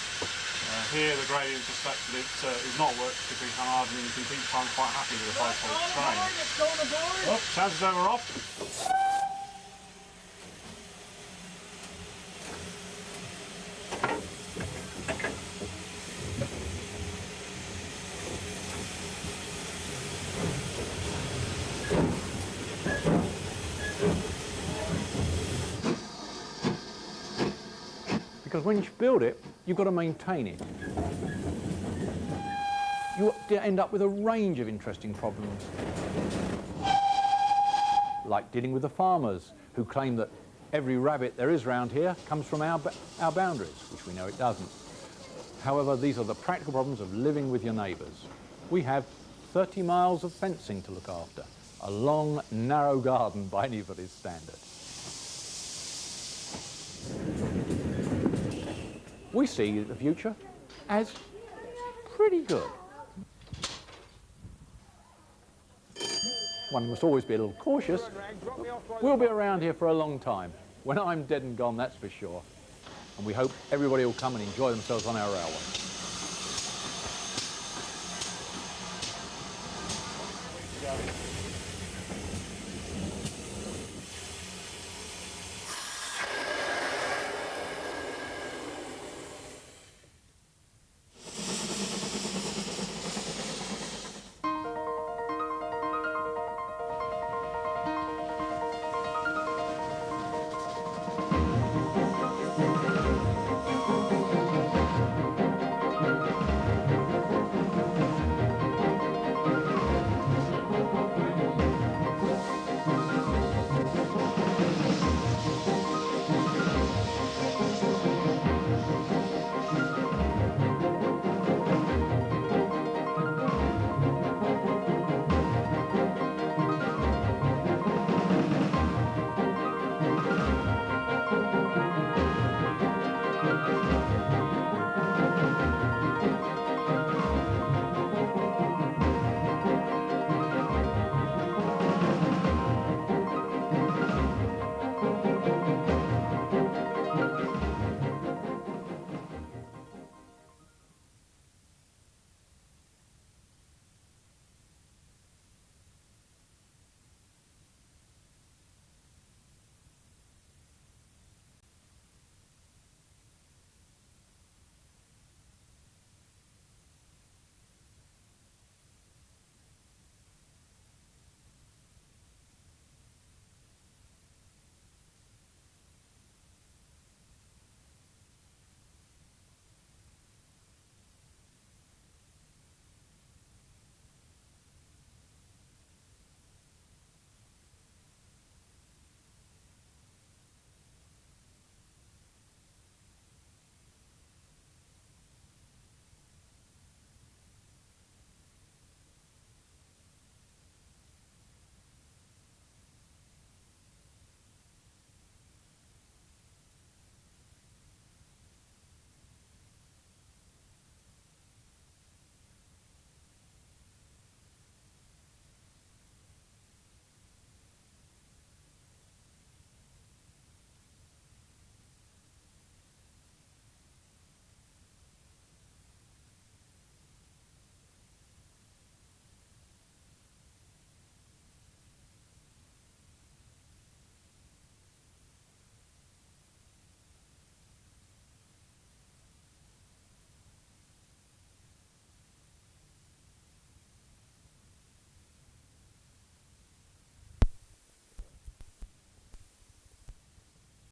Here the gradients are such that it is not worked particularly hard and you can keep time quite happy with a 5-point train. Oh, sounds as though we're off. Because when you build it, you've got to maintain it. You end up with a range of interesting problems, like dealing with the farmers who claim that every rabbit there is round here comes from our boundaries, which we know it doesn't. However, these are the practical problems of living with your neighbours. We have 30 miles of fencing to look after, a long, narrow garden by anybody's standard. We see the future as pretty good. One must always be a little cautious. We'll be around here for a long time. When I'm dead and gone, that's for sure. And we hope everybody will come and enjoy themselves on our railway.